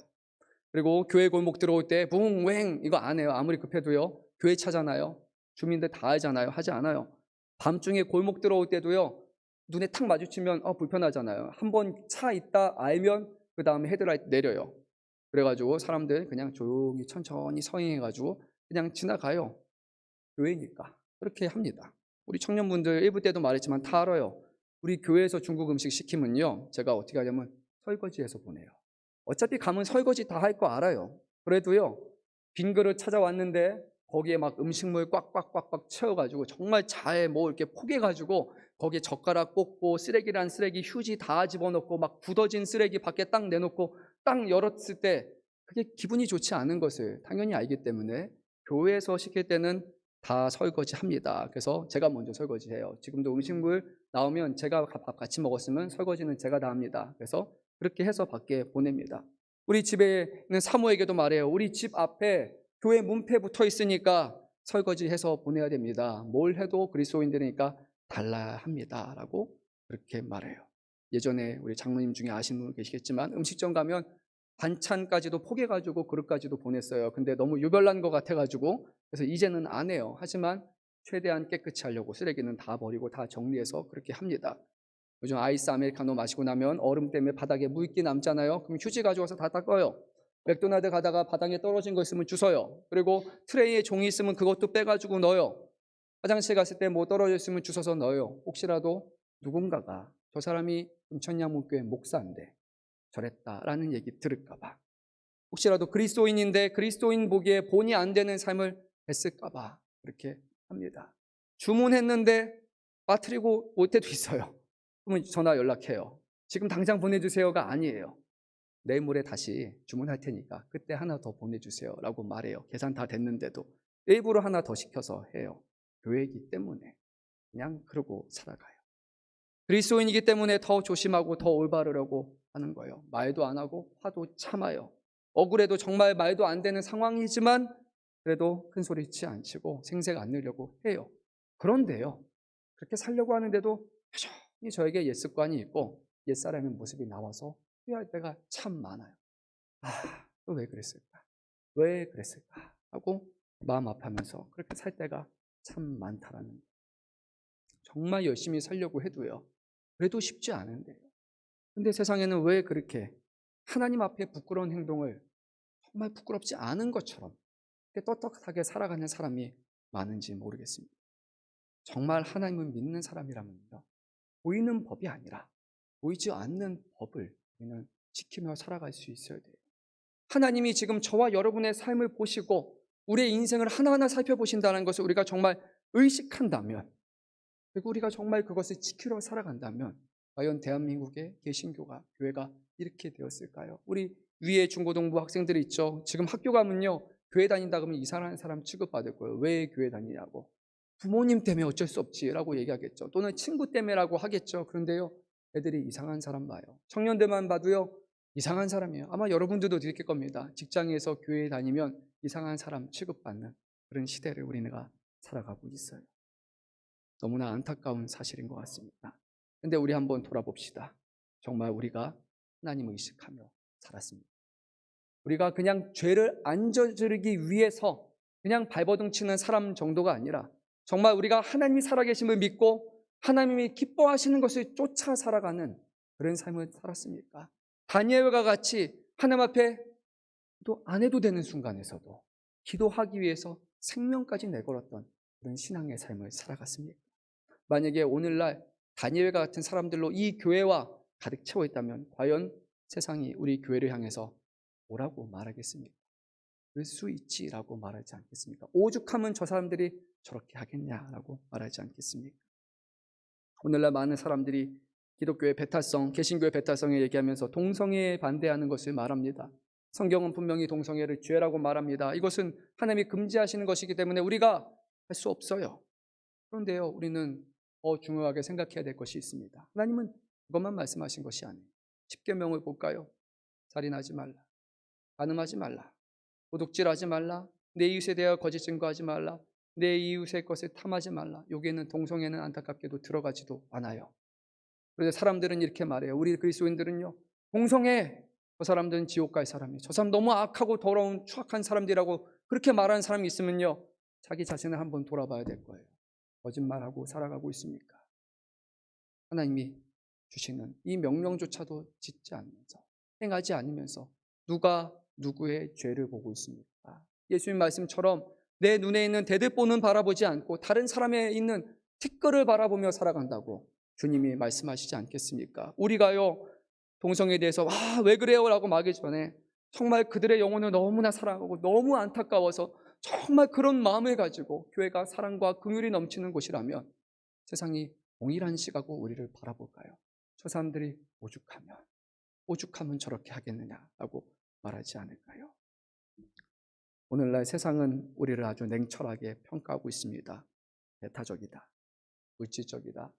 그리고 교회 골목 들어올 때 붕웽 이거 안 해요. 아무리 급해도요. 교회 차잖아요. 주민들 다 알잖아요. 하지 않아요. 밤중에 골목 들어올 때도요. 눈에 탁 마주치면 불편하잖아요. 한번 차 있다 알면 그 다음에 헤드라이트 내려요. 그래가지고 사람들 그냥 조용히 천천히 서행해가지고 그냥 지나가요. 교회니까 그렇게 합니다. 우리 청년분들 1부 때도 말했지만 다 알아요. 우리 교회에서 중국 음식 시키면요 제가 어떻게 하냐면 설거지해서 보내요. 어차피 가면 설거지 다 할 거 알아요. 그래도요 빈 그릇 찾아왔는데 거기에 막 음식물 꽉꽉꽉꽉 채워가지고 정말 잘 이렇게 포개가지고 거기에 젓가락 꽂고 쓰레기란 쓰레기 휴지 다 집어넣고 막 굳어진 쓰레기 밖에 딱 내놓고 딱 열었을 때 그게 기분이 좋지 않은 것을 당연히 알기 때문에 교회에서 시킬 때는 다 설거지합니다. 그래서 제가 먼저 설거지해요. 지금도 음식물 나오면 제가 밥 같이 먹었으면 설거지는 제가 다 합니다. 그래서 그렇게 해서 밖에 보냅니다. 우리 집에 있는 사모에게도 말해요. 우리 집 앞에 교회 문패 붙어 있으니까 설거지해서 보내야 됩니다. 뭘 해도 그리스도인들이니까 달라야 합니다. 라고 그렇게 말해요. 예전에 우리 장로님 중에 아시는 분 계시겠지만 음식점 가면 반찬까지도 포개가지고 그릇까지도 보냈어요. 근데 너무 유별난 것 같아가지고 그래서 이제는 안 해요. 하지만 최대한 깨끗이 하려고 쓰레기는 다 버리고 다 정리해서 그렇게 합니다. 요즘 아이스 아메리카노 마시고 나면 얼음 때문에 바닥에 물기 남잖아요. 그럼 휴지 가져와서 다 닦아요. 맥도날드 가다가 바닥에 떨어진 거 있으면 주워요. 그리고 트레이에 종이 있으면 그것도 빼가지고 넣어요. 화장실 갔을 때 뭐 떨어져 있으면 주워서 넣어요. 혹시라도 누군가가 저 사람이 금천양문교회 목사인데 저랬다라는 얘기 들을까 봐, 혹시라도 그리스도인인데 그리스도인 보기에 본이 안 되는 삶을 했을까 봐 그렇게 합니다. 주문했는데 빠뜨리고 올 때도 있어요. 그러면 전화 연락해요. 지금 당장 보내주세요가 아니에요. 내일 모레 다시 주문할 테니까 그때 하나 더 보내주세요 라고 말해요. 계산 다 됐는데도 일부러 하나 더 시켜서 해요. 교회이기 때문에 그냥 그러고 살아가요. 그리스도인이기 때문에 더 조심하고 더 올바르려고 하는 거예요. 말도 안 하고 화도 참아요. 억울해도 정말 말도 안 되는 상황이지만 그래도 큰 소리치 안 치고 생색 안 내려고 해요. 그런데요, 그렇게 살려고 하는데도 여전히 저에게 옛습관이 있고 옛사람의 모습이 나와서 후회할 때가 참 많아요. 또 왜 그랬을까? 왜 그랬을까? 하고 마음 아파하면서 그렇게 살 때가 참 많다라는 거예요. 정말 열심히 살려고 해도요, 그래도 쉽지 않은데요. 근데 세상에는 왜 그렇게 하나님 앞에 부끄러운 행동을 정말 부끄럽지 않은 것처럼 떳떳하게 살아가는 사람이 많은지 모르겠습니다. 정말 하나님을 믿는 사람이라면요, 보이는 법이 아니라 보이지 않는 법을 우리는 지키며 살아갈 수 있어야 돼요. 하나님이 지금 저와 여러분의 삶을 보시고 우리의 인생을 하나하나 살펴보신다는 것을 우리가 정말 의식한다면, 그리고 우리가 정말 그것을 지키러 살아간다면 과연 대한민국의 개신교가, 교회가 이렇게 되었을까요? 우리 위에 중고등부 학생들이 있죠. 지금 학교 가면요, 교회 다닌다 그러면 이상한 사람 취급받을 거예요. 왜 교회 다니냐고. 부모님 때문에 어쩔 수 없지라고 얘기하겠죠. 또는 친구 때문에라고 하겠죠. 그런데요, 애들이 이상한 사람 봐요. 청년들만 봐도요, 이상한 사람이에요. 아마 여러분들도 느낄 겁니다. 직장에서 교회에 다니면 이상한 사람 취급받는 그런 시대를 우리가 살아가고 있어요. 너무나 안타까운 사실인 것 같습니다. 근데 우리 한번 돌아봅시다. 정말 우리가 하나님을 의식하며 살았습니다. 우리가 그냥 죄를 안 저지르기 위해서 그냥 발버둥 치는 사람 정도가 아니라 정말 우리가 하나님이 살아계심을 믿고 하나님이 기뻐하시는 것을 쫓아 살아가는 그런 삶을 살았습니까? 다니엘과 같이 하나님 앞에 또 안 해도 되는 순간에서도 기도하기 위해서 생명까지 내걸었던 그런 신앙의 삶을 살아갔습니까? 만약에 오늘날 다니엘과 같은 사람들로 이 교회와 가득 채워 있다면 과연 세상이 우리 교회를 향해서 뭐라고 말하겠습니까? 그럴 수 있지라고 말하지 않겠습니까? 오죽하면 저 사람들이 저렇게 하겠냐라고 말하지 않겠습니까? 오늘날 많은 사람들이 기독교의 배타성, 개신교의 배타성에 얘기하면서 동성애에 반대하는 것을 말합니다. 성경은 분명히 동성애를 죄라고 말합니다. 이것은 하나님이 금지하시는 것이기 때문에 우리가 할 수 없어요. 그런데요, 우리는 더 중요하게 생각해야 될 것이 있습니다. 하나님은 그것만 말씀하신 것이 아니에요. 10계명을 볼까요? 살인하지 말라, 간음하지 말라, 도둑질하지 말라, 내 이웃에 대하여 거짓 증거하지 말라, 내 이웃의 것을 탐하지 말라. 여기에는 동성애는 안타깝게도 들어가지도 않아요. 그래서 사람들은 이렇게 말해요. 우리 그리스도인들은요, 동성애, 저 사람들은 지옥 갈 사람이에요. 저 사람 너무 악하고 더러운 추악한 사람들이라고 그렇게 말하는 사람이 있으면요, 자기 자신을 한번 돌아봐야 될 거예요. 거짓말하고 살아가고 있습니까? 하나님이 주시는 이 명령조차도 짓지 않으면서, 행하지 않으면서 누가 누구의 죄를 보고 있습니까? 예수님 말씀처럼 내 눈에 있는 대들보는 바라보지 않고 다른 사람에 있는 티끌을 바라보며 살아간다고 주님이 말씀하시지 않겠습니까? 우리가요, 동성애에 대해서 왜 그래요? 라고 말하기 전에 정말 그들의 영혼을 너무나 사랑하고 너무 안타까워서 정말 그런 마음을 가지고 교회가 사랑과 긍휼이 넘치는 곳이라면 세상이 동일한 시각으로 우리를 바라볼까요? 저 사람들이 오죽하면 저렇게 하겠느냐라고 말하지 않을까요? 오늘날 세상은 우리를 아주 냉철하게 평가하고 있습니다. 배타적이다, 물질적이다,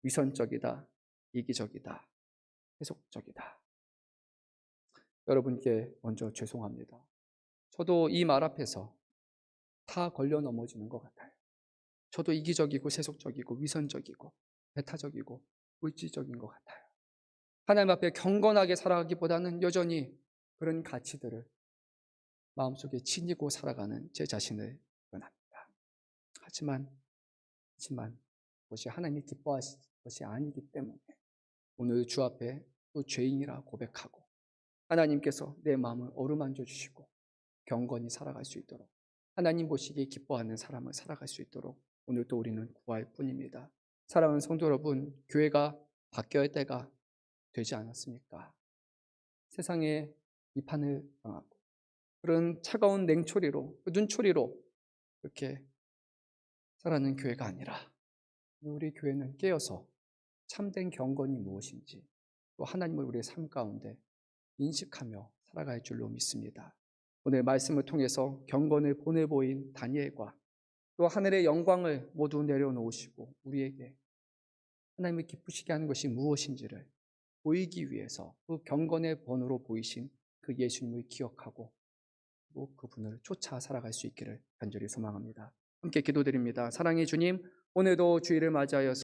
위선적이다, 이기적이다, 세속적이다. 여러분께 먼저 죄송합니다. 저도 이 말 앞에서 다 걸려 넘어지는 것 같아요. 저도 이기적이고 세속적이고 위선적이고 배타적이고 물질적인 것 같아요. 하나님 앞에 경건하게 살아가기보다는 여전히 그런 가치들을 마음속에 지니고 살아가는 제 자신을 원합니다. 하지만 그것이 하나님이 기뻐하시는 것이 아니기 때문에 오늘 주 앞에 또 죄인이라 고백하고 하나님께서 내 마음을 어루만져 주시고 경건히 살아갈 수 있도록 하나님 보시기에 기뻐하는 사람을 살아갈 수 있도록 오늘 또 우리는 구할 뿐입니다. 사랑하는 성도 여러분, 교회가 바뀌어야 때가 되지 않았습니까? 세상의 비판을 당하고 그런 차가운 냉초리로, 눈초리로 그렇게 살아가는 교회가 아니라 우리 교회는 깨어서 참된 경건이 무엇인지 또 하나님을 우리의 삶 가운데 인식하며 살아갈 줄로 믿습니다. 오늘 말씀을 통해서 경건을 보내 보인 다니엘과 또 하늘의 영광을 모두 내려놓으시고 우리에게 하나님을 기쁘시게 하는 것이 무엇인지를 보이기 위해서 그 경건의 본으로 보이신 그 예수님을 기억하고 또 그분을 쫓아 살아갈 수 있기를 간절히 소망합니다. 함께 기도드립니다. 사랑의 주님, 오늘도 주일을 맞이하여서